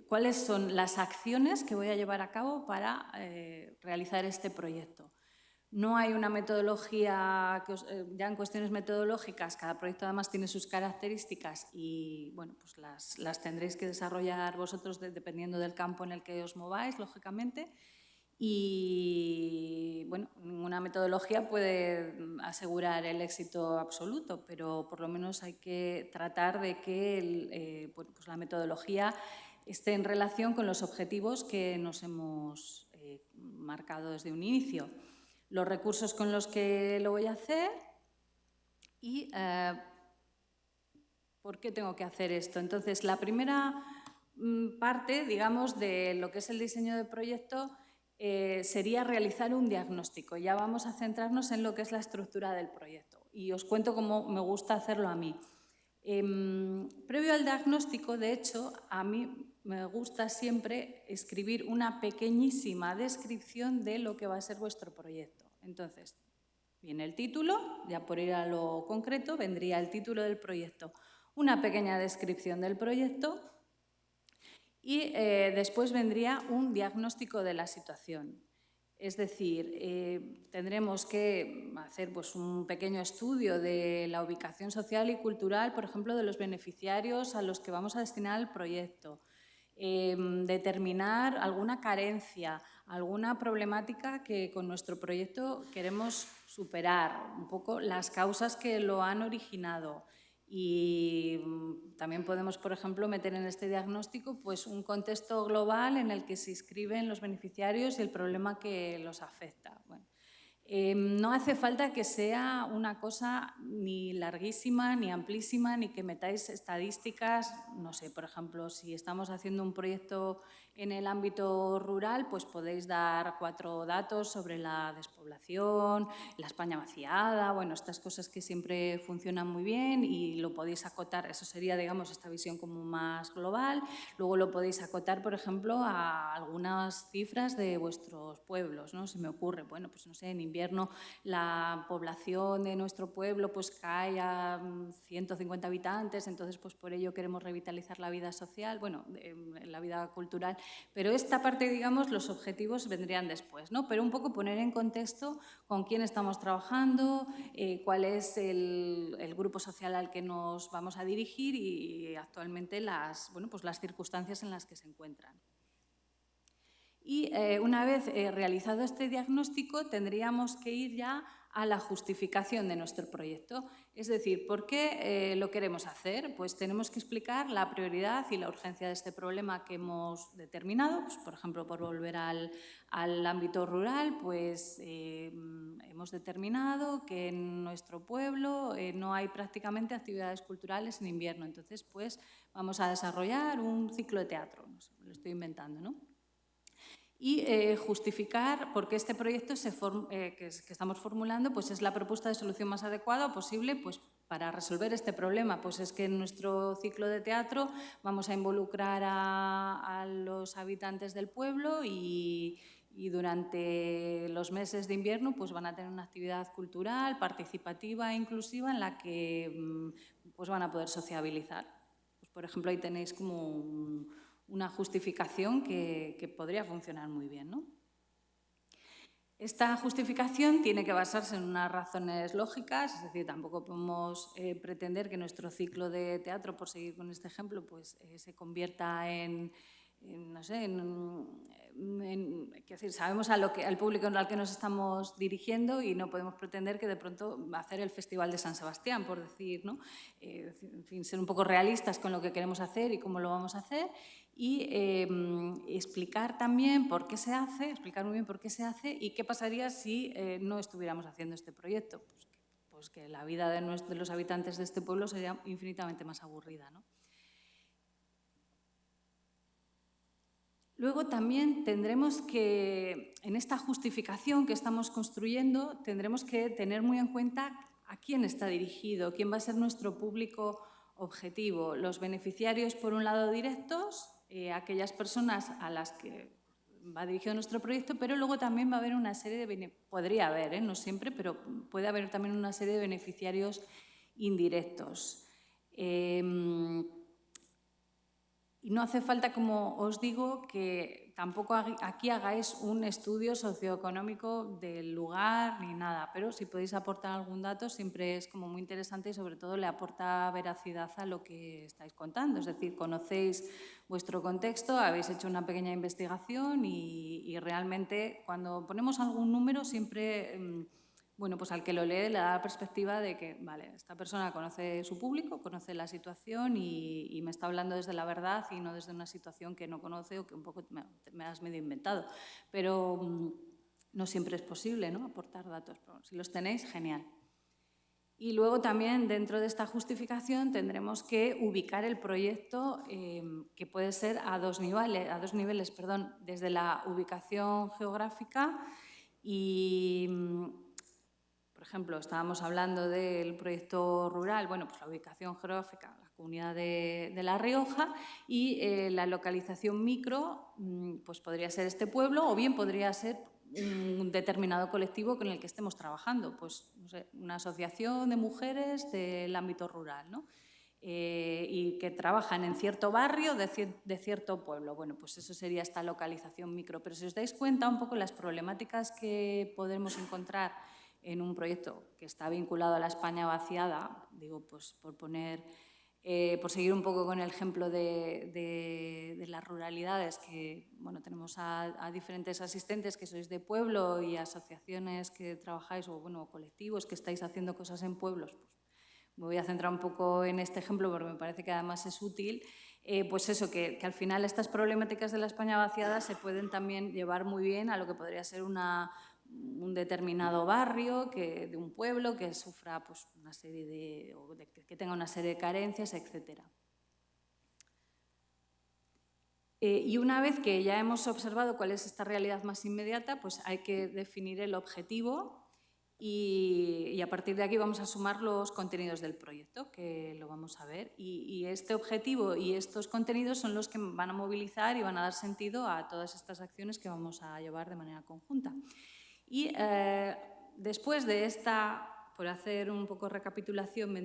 cuáles son las acciones que voy a llevar a cabo para realizar este proyecto. No hay una metodología, ya en cuestiones metodológicas, cada proyecto además tiene sus características y bueno, pues las tendréis que desarrollar vosotros dependiendo del campo en el que os mováis, lógicamente. Y bueno, ninguna metodología puede asegurar el éxito absoluto, pero por lo menos hay que tratar de que pues la metodología esté en relación con los objetivos que nos hemos marcado desde un inicio. Los recursos con los que lo voy a hacer y por qué tengo que hacer esto. Entonces, la primera parte, digamos, de lo que es el diseño de proyecto sería realizar un diagnóstico. Ya vamos a centrarnos en lo que es la estructura del proyecto y os cuento cómo me gusta hacerlo a mí. Previo al diagnóstico, de hecho, a mí me gusta siempre escribir una pequeñísima descripción de lo que va a ser vuestro proyecto. Entonces, viene el título, ya por ir a lo concreto, vendría el título del proyecto, una pequeña descripción del proyecto y después vendría un diagnóstico de la situación. Es decir, tendremos que hacer pues, un pequeño estudio de la ubicación social y cultural, por ejemplo, de los beneficiarios a los que vamos a destinar el proyecto. Determinar alguna carencia, alguna problemática que con nuestro proyecto queremos superar, un poco las causas que lo han originado. Y también podemos, por ejemplo, meter en este diagnóstico pues, un contexto global en el que se inscriben los beneficiarios y el problema que los afecta. Bueno, no hace falta que sea una cosa ni larguísima, ni amplísima, ni que metáis estadísticas. No sé, por ejemplo, si estamos haciendo un proyecto en el ámbito rural, pues podéis dar 4 datos sobre la despoblación, la España vaciada, bueno, estas cosas que siempre funcionan muy bien y lo podéis acotar, eso sería, digamos, esta visión como más global. Luego lo podéis acotar, por ejemplo, a algunas cifras de vuestros pueblos, ¿no? Se me ocurre, bueno, pues no sé, en invierno la población de nuestro pueblo pues cae a 150 habitantes, entonces pues por ello queremos revitalizar la vida social, bueno, la vida cultural. Pero esta parte, digamos, los objetivos vendrían después, ¿no? Pero un poco poner en contexto con quién estamos trabajando, cuál es el grupo social al que nos vamos a dirigir y actualmente las circunstancias en las que se encuentran. Y una vez realizado este diagnóstico, tendríamos que ir ya a la justificación de nuestro proyecto. Es decir, ¿por qué lo queremos hacer? Pues tenemos que explicar la prioridad y la urgencia de este problema que hemos determinado. Pues, por ejemplo, por volver al ámbito rural, pues hemos determinado que en nuestro pueblo no hay prácticamente actividades culturales en invierno. Entonces, pues vamos a desarrollar un ciclo de teatro. No sé, lo estoy inventando, ¿no? Y justificar por qué este proyecto que estamos formulando pues es la propuesta de solución más adecuada posible pues, para resolver este problema. Pues es que en nuestro ciclo de teatro vamos a involucrar a los habitantes del pueblo y durante los meses de invierno pues, van a tener una actividad cultural, participativa e inclusiva en la que pues, van a poder sociabilizar. Pues, por ejemplo, ahí tenéis como una justificación que podría funcionar muy bien, ¿no? Esta justificación tiene que basarse en unas razones lógicas, es decir, tampoco podemos pretender que nuestro ciclo de teatro, por seguir con este ejemplo, pues, se convierta no sé, quiero decir, sabemos al público al que nos estamos dirigiendo y no podemos pretender que de pronto va a hacer el Festival de San Sebastián, por decir, ¿no? En fin, ser un poco realistas con lo que queremos hacer y cómo lo vamos a hacer y explicar también por qué se hace, explicar muy bien por qué se hace y qué pasaría si no estuviéramos haciendo este proyecto. Pues que la vida de los habitantes de este pueblo sería infinitamente más aburrida, ¿no? Luego también tendremos que, en esta justificación que estamos construyendo, tendremos que tener muy en cuenta a quién está dirigido, quién va a ser nuestro público objetivo. Los beneficiarios, por un lado, directos, aquellas personas a las que va dirigido nuestro proyecto, pero luego también va a haber una serie de podría haber, no siempre, pero puede haber también una serie de beneficiarios indirectos. Y no hace falta, como os digo, que tampoco aquí hagáis un estudio socioeconómico del lugar ni nada, pero si podéis aportar algún dato siempre es como muy interesante y sobre todo le aporta veracidad a lo que estáis contando. Es decir, conocéis vuestro contexto, habéis hecho una pequeña investigación y realmente cuando ponemos algún número siempre... bueno, pues al que lo lee le da la perspectiva de que, vale, esta persona conoce su público, conoce la situación y me está hablando desde la verdad y no desde una situación que no conoce o que un poco me has medio inventado. Pero no siempre es posible, ¿no?, aportar datos. Pero si los tenéis, genial. Y luego también dentro de esta justificación tendremos que ubicar el proyecto que puede ser a dos niveles, desde la ubicación geográfica y... por ejemplo, estábamos hablando del proyecto rural, bueno, pues la ubicación geográfica, la comunidad de La Rioja y la localización micro, pues podría ser este pueblo o bien podría ser un determinado colectivo con el que estemos trabajando, pues no sé, una asociación de mujeres del ámbito rural, ¿no? Y que trabajan en cierto barrio de cierto pueblo. Bueno, pues eso sería esta localización micro. Pero si os dais cuenta un poco las problemáticas que podemos encontrar en un proyecto que está vinculado a la España vaciada, digo, pues por seguir un poco con el ejemplo de las ruralidades, que bueno, tenemos a diferentes asistentes que sois de pueblo y asociaciones que trabajáis o bueno, colectivos que estáis haciendo cosas en pueblos, me voy a centrar un poco en este ejemplo porque me parece que además es útil, pues eso, que al final estas problemáticas de la España vaciada se pueden también llevar muy bien a lo que podría ser un determinado barrio de un pueblo que sufra pues, una serie que tenga una serie de carencias, etc. Y una vez que ya hemos observado cuál es esta realidad más inmediata, pues hay que definir el objetivo y a partir de aquí vamos a sumar los contenidos del proyecto, que lo vamos a ver. Y este objetivo y estos contenidos son los que van a movilizar y van a dar sentido a todas estas acciones que vamos a llevar de manera conjunta. Y después de esta, por hacer un poco recapitulación,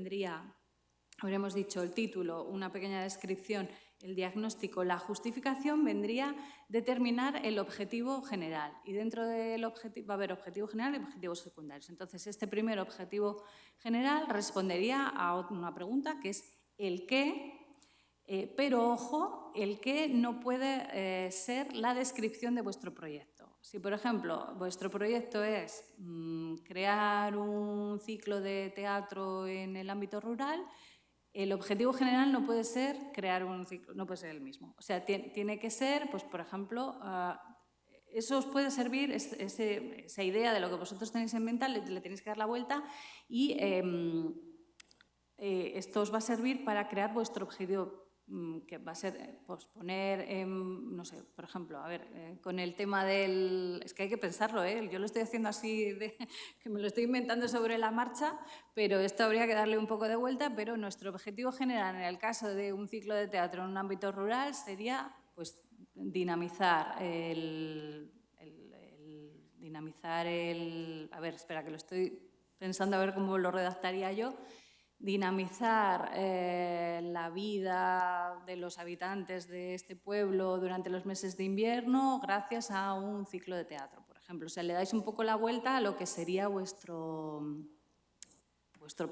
habríamos dicho el título, una pequeña descripción, el diagnóstico, la justificación, vendría determinar el objetivo general. Y dentro del objetivo va a haber objetivo general y objetivos secundarios. Entonces, este primer objetivo general respondería a una pregunta que es el qué, pero ojo, el qué no puede ser la descripción de vuestro proyecto. Si, por ejemplo, vuestro proyecto es crear un ciclo de teatro en el ámbito rural, el objetivo general no puede ser crear un ciclo, no puede ser el mismo. O sea, tiene que ser, pues, por ejemplo, eso os puede servir, esa idea de lo que vosotros tenéis en mente, le tenéis que dar la vuelta y esto os va a servir para crear vuestro objetivo, que va a ser pues, poner, no sé, por ejemplo, a ver, con el tema del... Es que hay que pensarlo, yo lo estoy haciendo así, que me lo estoy inventando sobre la marcha, pero esto habría que darle un poco de vuelta, pero nuestro objetivo general en el caso de un ciclo de teatro en un ámbito rural sería pues, dinamizar a ver, espera, que lo estoy pensando a ver cómo lo redactaría yo, dinamizar la vida de los habitantes de este pueblo durante los meses de invierno gracias a un ciclo de teatro, por ejemplo. O sea, le dais un poco la vuelta a lo que sería vuestro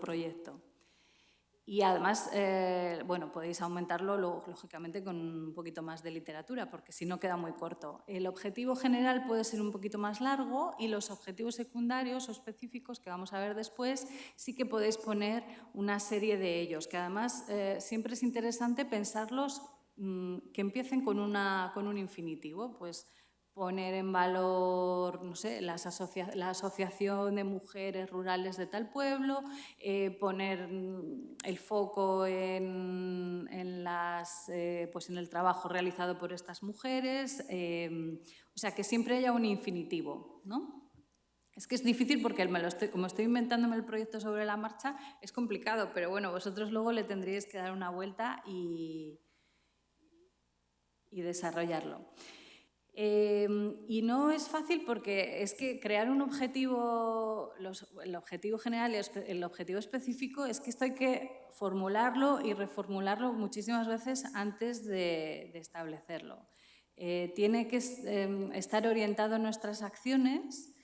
proyecto. Y además, bueno, podéis aumentarlo lógicamente con un poquito más de literatura, porque si no queda muy corto. El objetivo general puede ser un poquito más largo y los objetivos secundarios o específicos que vamos a ver después sí que podéis poner una serie de ellos, que además siempre es interesante pensarlos que empiecen con un infinitivo, pues poner en valor, no sé, la asociación de mujeres rurales de tal pueblo, poner el foco en el trabajo realizado por estas mujeres, o sea, que siempre haya un infinitivo, ¿no? Es que es difícil porque como estoy inventándome el proyecto sobre la marcha, es complicado, pero bueno, vosotros luego le tendríais que dar una vuelta y desarrollarlo. Y no es fácil porque es que crear un objetivo, el objetivo general y el objetivo específico, es que esto hay que formularlo y reformularlo muchísimas veces antes de establecerlo. Tiene que estar orientado en nuestras acciones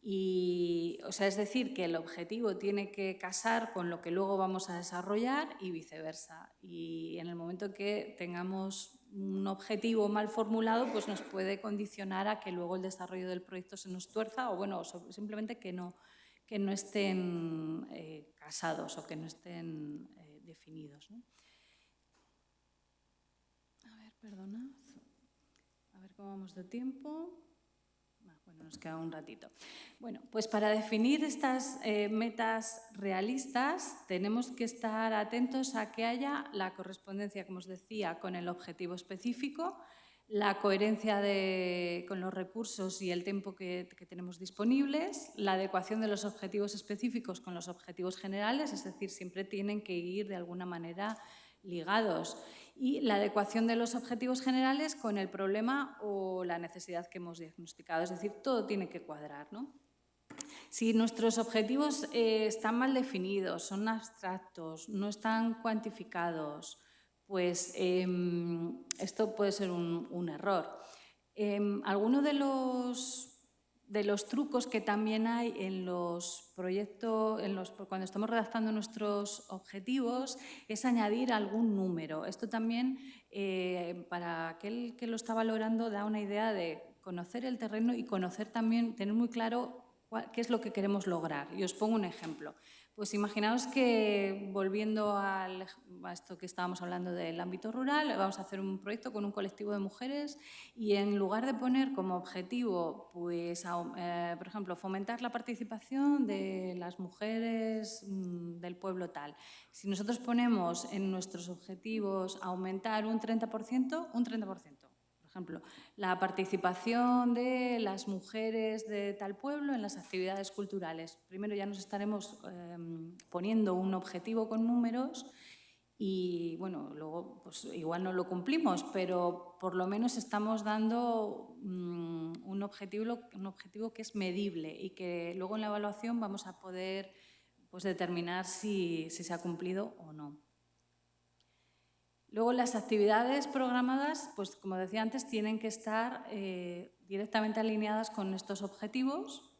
y, o sea, es decir, que el objetivo tiene que casar con lo que luego vamos a desarrollar y viceversa. Y en el momento que tengamos un objetivo mal formulado, pues nos puede condicionar a que luego el desarrollo del proyecto se nos tuerza o, bueno, simplemente que no estén casados o que no estén definidos, ¿no? A ver, perdonad. A ver cómo vamos de tiempo. Bueno, nos queda un ratito. Bueno, pues para definir estas metas realistas tenemos que estar atentos a que haya la correspondencia, como os decía, con el objetivo específico, la coherencia con los recursos y el tiempo que tenemos disponibles, la adecuación de los objetivos específicos con los objetivos generales, es decir, siempre tienen que ir de alguna manera ligados, y la adecuación de los objetivos generales con el problema o la necesidad que hemos diagnosticado, es decir, todo tiene que cuadrar, ¿no? Si nuestros objetivos están mal definidos, son abstractos, no están cuantificados, pues esto puede ser un error. Alguno de los trucos que también hay en los proyectos, cuando estamos redactando nuestros objetivos, es añadir algún número. Esto también, para aquel que lo está valorando, da una idea de conocer el terreno y conocer también, tener muy claro qué es lo que queremos lograr. Y os pongo un ejemplo. Pues imaginaos que, volviendo a esto que estábamos hablando del ámbito rural, vamos a hacer un proyecto con un colectivo de mujeres y en lugar de poner como objetivo, pues, por ejemplo, fomentar la participación de las mujeres del pueblo tal, si nosotros ponemos en nuestros objetivos aumentar un 30%, por ejemplo, la participación de las mujeres de tal pueblo en las actividades culturales. Primero ya nos estaremos poniendo un objetivo con números y, bueno, luego pues igual no lo cumplimos, pero por lo menos estamos dando un objetivo que es medible y que luego en la evaluación vamos a poder pues, determinar si se ha cumplido o no. Luego, las actividades programadas, pues como decía antes, tienen que estar directamente alineadas con estos objetivos.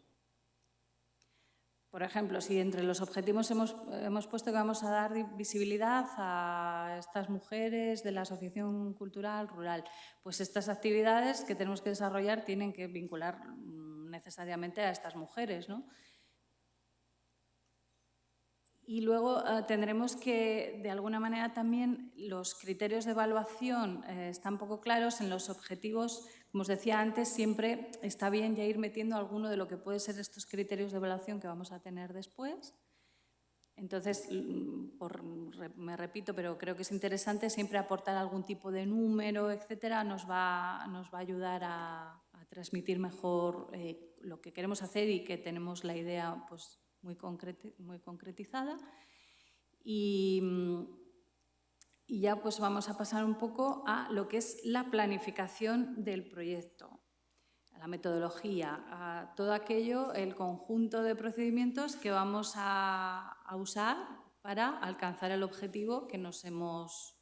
Por ejemplo, si entre los objetivos hemos puesto que vamos a dar visibilidad a estas mujeres de la Asociación Cultural Rural, pues estas actividades que tenemos que desarrollar tienen que vincular necesariamente a estas mujeres, ¿no? Y luego tendremos que, de alguna manera también, los criterios de evaluación están poco claros en los objetivos. Como os decía antes, siempre está bien ya ir metiendo alguno de lo que puede ser estos criterios de evaluación que vamos a tener después. Entonces, me repito, pero creo que es interesante siempre aportar algún tipo de número, etcétera, nos va a ayudar a transmitir mejor lo que queremos hacer y que tenemos la idea, pues, muy concretizada. Y ya pues vamos a pasar un poco a lo que es la planificación del proyecto, a la metodología, a todo aquello, el conjunto de procedimientos que vamos a usar para alcanzar el objetivo que nos hemos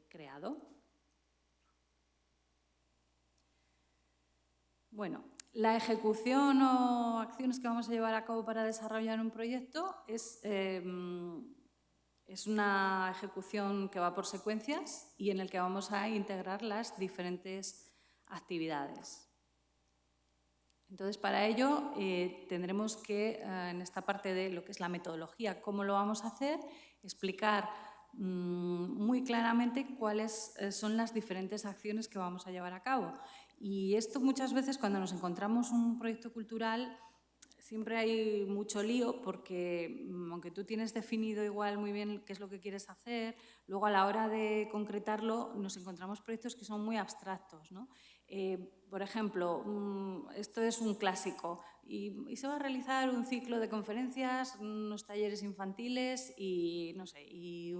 creado. Bueno, la ejecución o acciones que vamos a llevar a cabo para desarrollar un proyecto es una ejecución que va por secuencias y en el que vamos a integrar las diferentes actividades. Entonces, para ello tendremos que, en esta parte de lo que es la metodología, cómo lo vamos a hacer, explicar muy claramente cuáles son las diferentes acciones que vamos a llevar a cabo. Y esto muchas veces cuando nos encontramos un proyecto cultural siempre hay mucho lío porque aunque tú tienes definido igual muy bien qué es lo que quieres hacer, luego a la hora de concretarlo nos encontramos proyectos que son muy abstractos, ¿no? Por un esto es un clásico y se va a realizar un ciclo de conferencias, unos talleres infantiles y, no sé, y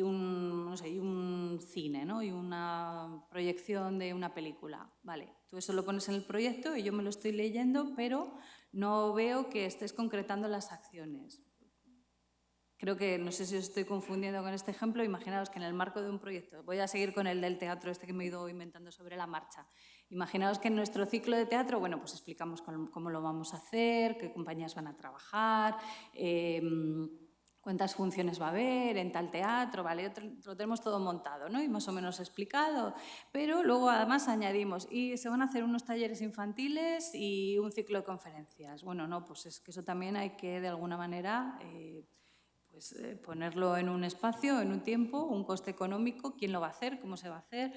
un cine, ¿no? Y una proyección de una película. Vale, tú eso lo pones en el proyecto y yo me lo estoy leyendo, pero no veo que estés concretando las acciones. Creo que, no sé si os estoy confundiendo con este ejemplo, imaginaos que en el marco de un proyecto, voy a seguir con el del teatro este que me he ido inventando sobre la marcha, imaginaos que en nuestro ciclo de teatro, bueno, pues explicamos cómo lo vamos a hacer, qué compañías van a trabajar, cuántas funciones va a haber en tal teatro, ¿vale? Lo tenemos todo montado, ¿no? Y más o menos explicado, pero luego además añadimos, y se van a hacer unos talleres infantiles y un ciclo de conferencias. Bueno, no, pues es que eso también hay que, de alguna manera, ponerlo en un espacio, en un tiempo, un coste económico, quién lo va a hacer, cómo se va a hacer,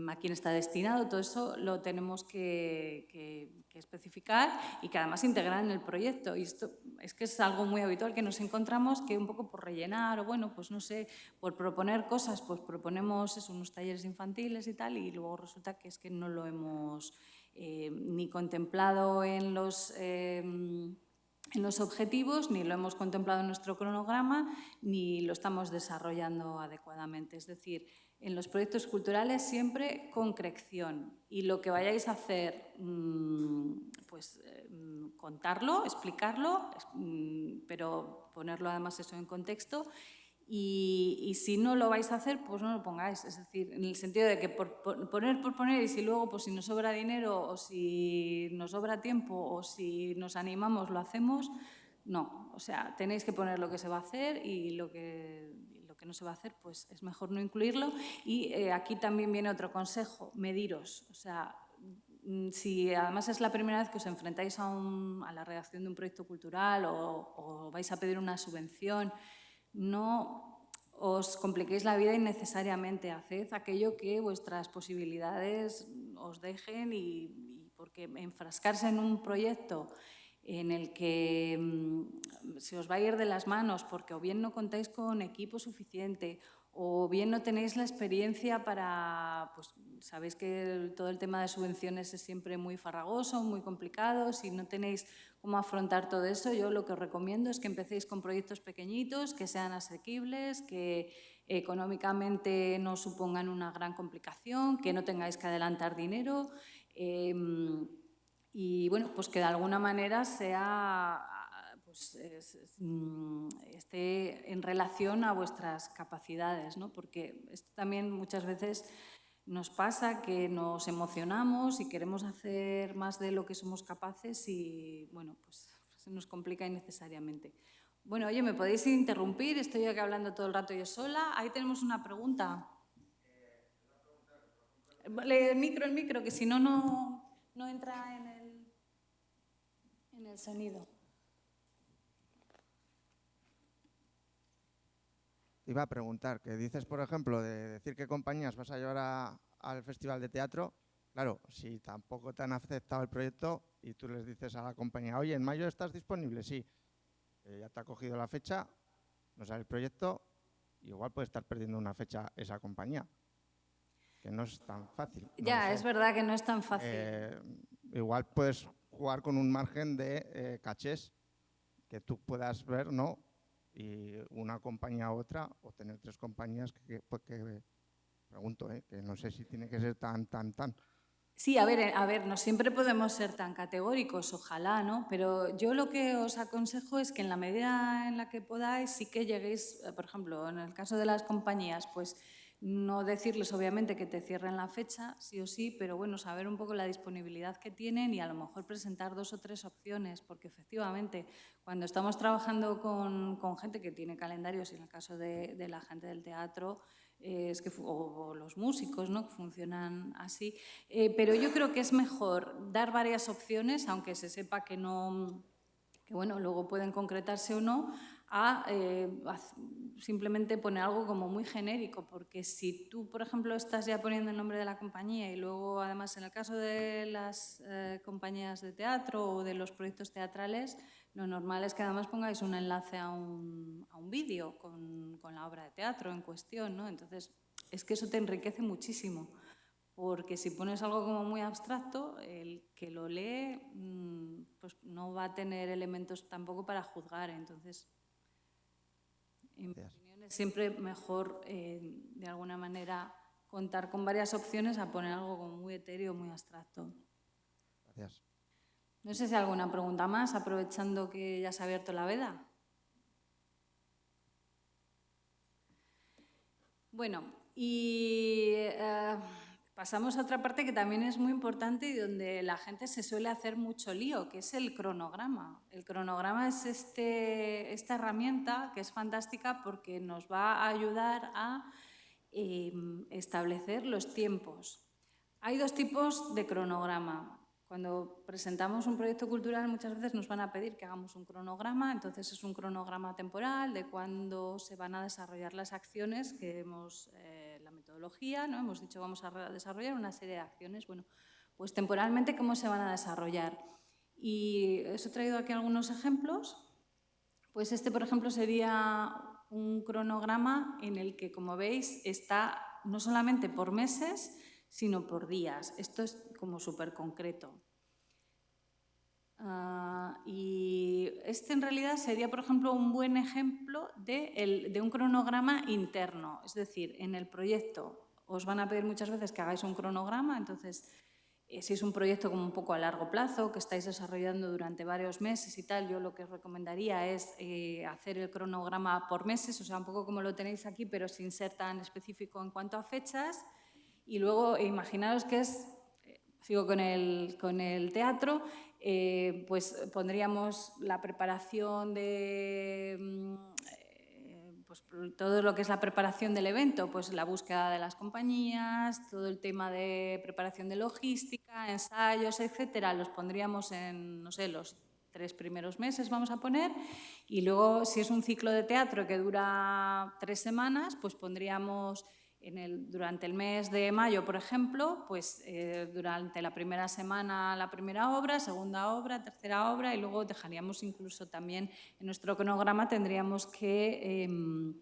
a quién está destinado, todo eso lo tenemos que especificar y que además integrar en el proyecto. Y esto es que es algo muy habitual que nos encontramos que un poco por rellenar o bueno, pues no sé, por proponer cosas, pues proponemos unos talleres infantiles y tal y luego resulta que es que no lo hemos ni contemplado en los objetivos, ni lo hemos contemplado en nuestro cronograma, ni lo estamos desarrollando adecuadamente. Es decir, en los proyectos culturales siempre concreción y lo que vayáis a hacer, pues contarlo, explicarlo, pero ponerlo además eso en contexto. Y si no lo vais a hacer, pues no lo pongáis. Es decir, en el sentido de que por poner, y si luego, pues si nos sobra dinero o si nos sobra tiempo o si nos animamos, lo hacemos, no. O sea, tenéis que poner lo que se va a hacer y lo que no se va a hacer, pues es mejor no incluirlo. Y aquí también viene otro consejo, mediros. O sea, si además es la primera vez que os enfrentáis a la redacción de un proyecto cultural o vais a pedir una subvención, no os compliquéis la vida innecesariamente. Haced aquello que vuestras posibilidades os dejen y porque enfrascarse en un proyecto en el que se os va a ir de las manos porque o bien no contáis con equipo suficiente o bien no tenéis la experiencia para, pues sabéis que todo el tema de subvenciones es siempre muy farragoso, muy complicado, si no tenéis cómo afrontar todo eso, yo lo que os recomiendo es que empecéis con proyectos pequeñitos, que sean asequibles, que económicamente no supongan una gran complicación, que no tengáis que adelantar dinero y bueno, pues que de alguna manera sea, pues, esté en relación a vuestras capacidades, ¿no? Porque esto también muchas veces nos pasa que nos emocionamos y queremos hacer más de lo que somos capaces y bueno, pues se nos complica innecesariamente. Bueno, oye, ¿me podéis interrumpir? Estoy aquí hablando todo el rato yo sola. Ahí tenemos una pregunta. El micro, que si no, no entra en el sonido. Te iba a preguntar, que dices, por ejemplo, de decir qué compañías vas a llevar al Festival de Teatro. Claro, si tampoco te han aceptado el proyecto y tú les dices a la compañía, oye, ¿en mayo estás disponible? Sí. Ya te ha cogido la fecha, no sale el proyecto, igual puede estar perdiendo una fecha esa compañía, que no es tan fácil. Ya, es verdad que no es tan fácil. Igual puedes jugar con un margen de cachés que tú puedas ver, ¿no? Y una compañía u otra, o tener tres compañías que pregunto, que no sé si tiene que ser tan. Sí, a ver, no siempre podemos ser tan categóricos, ojalá, ¿no? Pero yo lo que os aconsejo es que en la medida en la que podáis, sí que lleguéis, por ejemplo, en el caso de las compañías, pues no decirles obviamente que te cierren la fecha, sí o sí, pero bueno, saber un poco la disponibilidad que tienen y a lo mejor presentar 2 o 3 opciones, porque efectivamente cuando estamos trabajando con gente que tiene calendarios, y en el caso de la gente del teatro, o los músicos, ¿no?, que funcionan así, pero yo creo que es mejor dar varias opciones, aunque se sepa que bueno, luego pueden concretarse o no, a simplemente poner algo como muy genérico, porque si tú, por ejemplo, estás ya poniendo el nombre de la compañía y luego, además, en el caso de las compañías de teatro o de los proyectos teatrales, lo normal es que además pongáis un enlace a un vídeo con la obra de teatro en cuestión, ¿no? Entonces, es que eso te enriquece muchísimo, porque si pones algo como muy abstracto, el que lo lee pues no va a tener elementos tampoco para juzgar, entonces en mi opinión es siempre mejor de alguna manera contar con varias opciones a poner algo como muy etéreo, muy abstracto. Gracias. No sé si hay alguna pregunta más, aprovechando que ya se ha abierto la veda. Bueno, y pasamos a otra parte que también es muy importante y donde la gente se suele hacer mucho lío, que es el cronograma. El cronograma es esta herramienta que es fantástica porque nos va a ayudar a establecer los tiempos. Hay 2 tipos de cronograma. Cuando presentamos un proyecto cultural muchas veces nos van a pedir que hagamos un cronograma, entonces es un cronograma temporal de cuándo se van a desarrollar las acciones, que hemos, la metodología, ¿no? Hemos dicho vamos a desarrollar una serie de acciones, bueno, pues temporalmente cómo se van a desarrollar. Y os he traído aquí algunos ejemplos, pues este por ejemplo sería un cronograma en el que, como veis, está no solamente por meses, sino por días. Esto es como súper concreto. Y este en realidad sería, por ejemplo, un buen ejemplo de un cronograma interno. Es decir, en el proyecto os van a pedir muchas veces que hagáis un cronograma, entonces si es un proyecto como un poco a largo plazo, que estáis desarrollando durante varios meses y tal, yo lo que os recomendaría es hacer el cronograma por meses, o sea, un poco como lo tenéis aquí, pero sin ser tan específico en cuanto a fechas. Y luego imaginaros que sigo con el teatro, pues pondríamos la preparación de pues, todo lo que es la preparación del evento, pues la búsqueda de las compañías, todo el tema de preparación de logística, ensayos, etcétera, los pondríamos en, no sé, los 3 primeros meses, vamos a poner, y luego, si es un ciclo de teatro que dura 3 semanas, pues pondríamos durante el mes de mayo, por ejemplo, pues durante la primera semana la primera obra, segunda obra, tercera obra, y luego dejaríamos incluso también en nuestro cronograma tendríamos que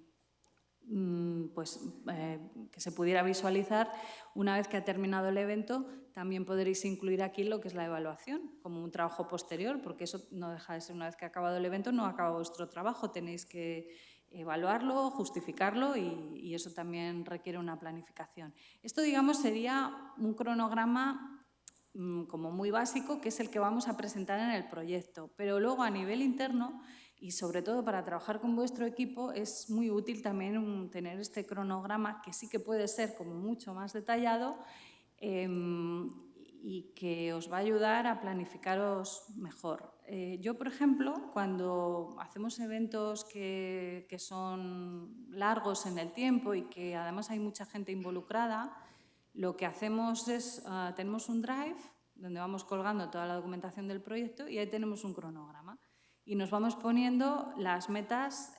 que se pudiera visualizar una vez que ha terminado el evento. También podréis incluir aquí lo que es la evaluación como un trabajo posterior, porque eso no deja de ser, una vez que ha acabado el evento, no acaba vuestro trabajo, tenéis que evaluarlo, justificarlo y eso también requiere una planificación. Esto, digamos, sería un cronograma como muy básico, que es el que vamos a presentar en el proyecto, pero luego a nivel interno y sobre todo para trabajar con vuestro equipo es muy útil también tener este cronograma, que sí que puede ser como mucho más detallado y que os va a ayudar a planificaros mejor. Yo, por ejemplo, cuando hacemos eventos que son largos en el tiempo y que además hay mucha gente involucrada, lo que hacemos es, tenemos un drive donde vamos colgando toda la documentación del proyecto y ahí tenemos un cronograma. Y nos vamos poniendo las metas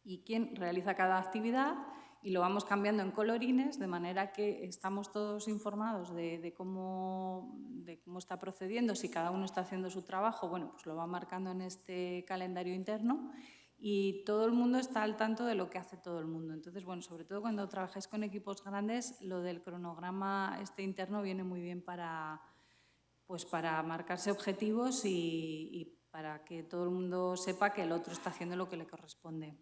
y quién realiza cada actividad y lo vamos cambiando en colorines de manera que estamos todos informados de cómo está procediendo, si cada uno está haciendo su trabajo, bueno, pues lo va marcando en este calendario interno y todo el mundo está al tanto de lo que hace todo el mundo. Entonces, bueno, sobre todo cuando trabajáis con equipos grandes, lo del cronograma interno viene muy bien para marcarse objetivos y para que todo el mundo sepa que el otro está haciendo lo que le corresponde.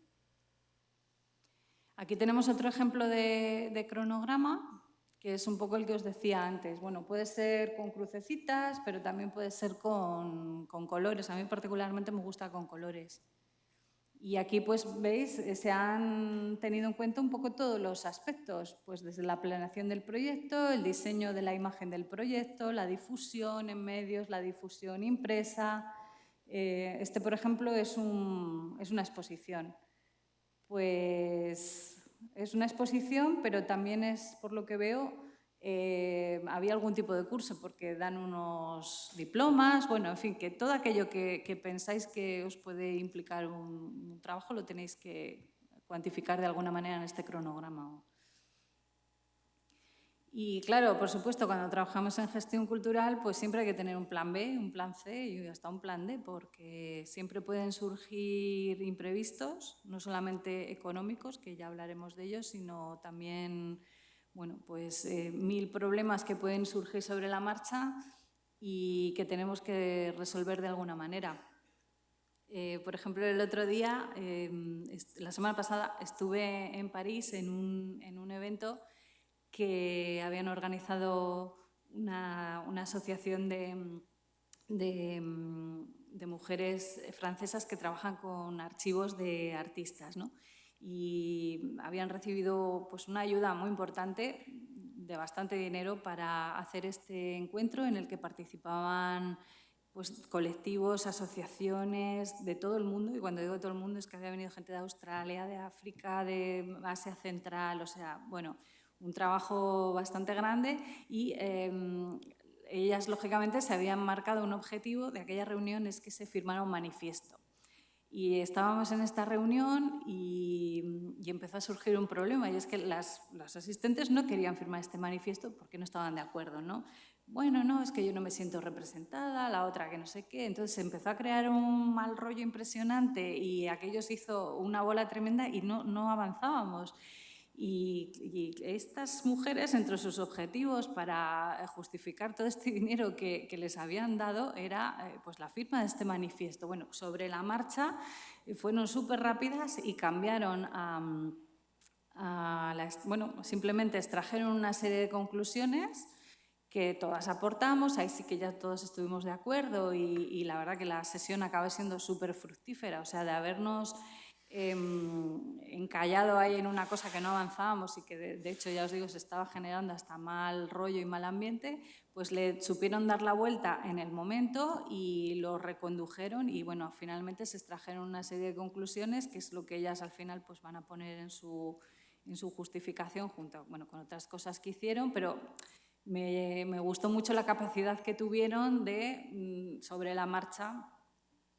Aquí tenemos otro ejemplo de cronograma, que es un poco el que os decía antes. Bueno, puede ser con crucecitas, pero también puede ser con colores. A mí particularmente me gusta con colores. Y aquí, pues, veis, se han tenido en cuenta un poco todos los aspectos, pues desde la planeación del proyecto, el diseño de la imagen del proyecto, la difusión en medios, la difusión impresa. Por ejemplo, es una exposición. Pues es una exposición, pero también es, por lo que veo, había algún tipo de curso porque dan unos diplomas, bueno, en fin, que todo aquello que pensáis que os puede implicar un trabajo lo tenéis que cuantificar de alguna manera en este cronograma. Y claro, por supuesto, cuando trabajamos en gestión cultural, pues siempre hay que tener un plan B, un plan C y hasta un plan D, porque siempre pueden surgir imprevistos, no solamente económicos, que ya hablaremos de ellos, sino también, bueno, pues 1000 problemas que pueden surgir sobre la marcha y que tenemos que resolver de alguna manera. Por ejemplo, el otro día, la semana pasada, estuve en París en un evento que habían organizado una asociación de mujeres francesas que trabajan con archivos de artistas, ¿no? Y habían recibido pues, una ayuda muy importante, de bastante dinero, para hacer este encuentro en el que participaban pues, colectivos, asociaciones de todo el mundo, y cuando digo todo el mundo es que había venido gente de Australia, de África, de Asia Central, o sea, bueno, un trabajo bastante grande y ellas, lógicamente, se habían marcado un objetivo de aquella reunión, es que se firmara un manifiesto. Y estábamos en esta reunión y empezó a surgir un problema, y es que las asistentes no querían firmar este manifiesto porque no estaban de acuerdo, ¿no? Bueno, no, es que yo no me siento representada, la otra que no sé qué. Entonces se empezó a crear un mal rollo impresionante y aquello se hizo una bola tremenda y no avanzábamos. Y estas mujeres, entre sus objetivos para justificar todo este dinero que les habían dado, era pues, la firma de este manifiesto. Bueno, sobre la marcha fueron súper rápidas y cambiaron bueno, simplemente extrajeron una serie de conclusiones que todas aportamos, ahí sí que ya todos estuvimos de acuerdo y la verdad que la sesión acabó siendo súper fructífera, o sea, de habernos encallado ahí en una cosa que no avanzábamos y que de hecho, ya os digo, se estaba generando hasta mal rollo y mal ambiente, pues le supieron dar la vuelta en el momento y lo recondujeron y bueno, finalmente se extrajeron una serie de conclusiones que es lo que ellas al final pues van a poner en su justificación junto con otras cosas que hicieron, pero me gustó mucho la capacidad que tuvieron de, sobre la marcha,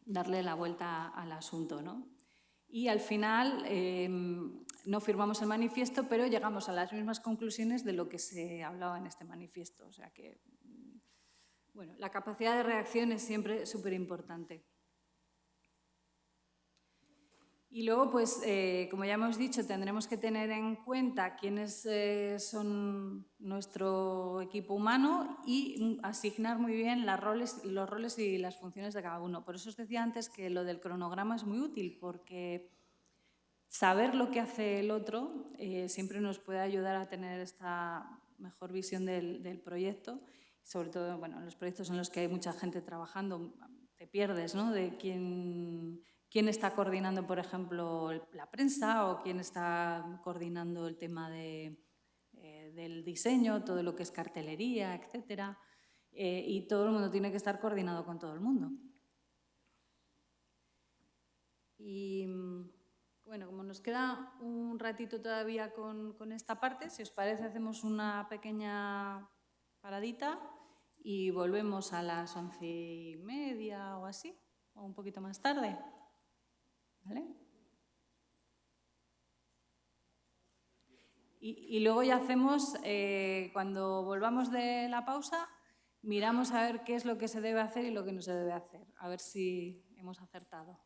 darle la vuelta al asunto, ¿no? Y al final no firmamos el manifiesto, pero llegamos a las mismas conclusiones de lo que se hablaba en este manifiesto. O sea que, bueno, la capacidad de reacción es siempre súper importante. Y luego, pues, como ya hemos dicho, tendremos que tener en cuenta quiénes son nuestro equipo humano y asignar muy bien los roles y las funciones de cada uno. Por eso os decía antes que lo del cronograma es muy útil, porque saber lo que hace el otro siempre nos puede ayudar a tener esta mejor visión del proyecto. Sobre todo, bueno, en los proyectos en los que hay mucha gente trabajando, te pierdes, ¿no?, de quién está coordinando, por ejemplo, la prensa o quién está coordinando el tema del diseño, todo lo que es cartelería, etcétera. Y todo el mundo tiene que estar coordinado con todo el mundo. Y bueno, como nos queda un ratito todavía con esta parte, si os parece hacemos una pequeña paradita y volvemos a las 11:30 o así, o un poquito más tarde. ¿Vale? Y luego ya hacemos, cuando volvamos de la pausa, miramos a ver qué es lo que se debe hacer y lo que no se debe hacer, a ver si hemos acertado.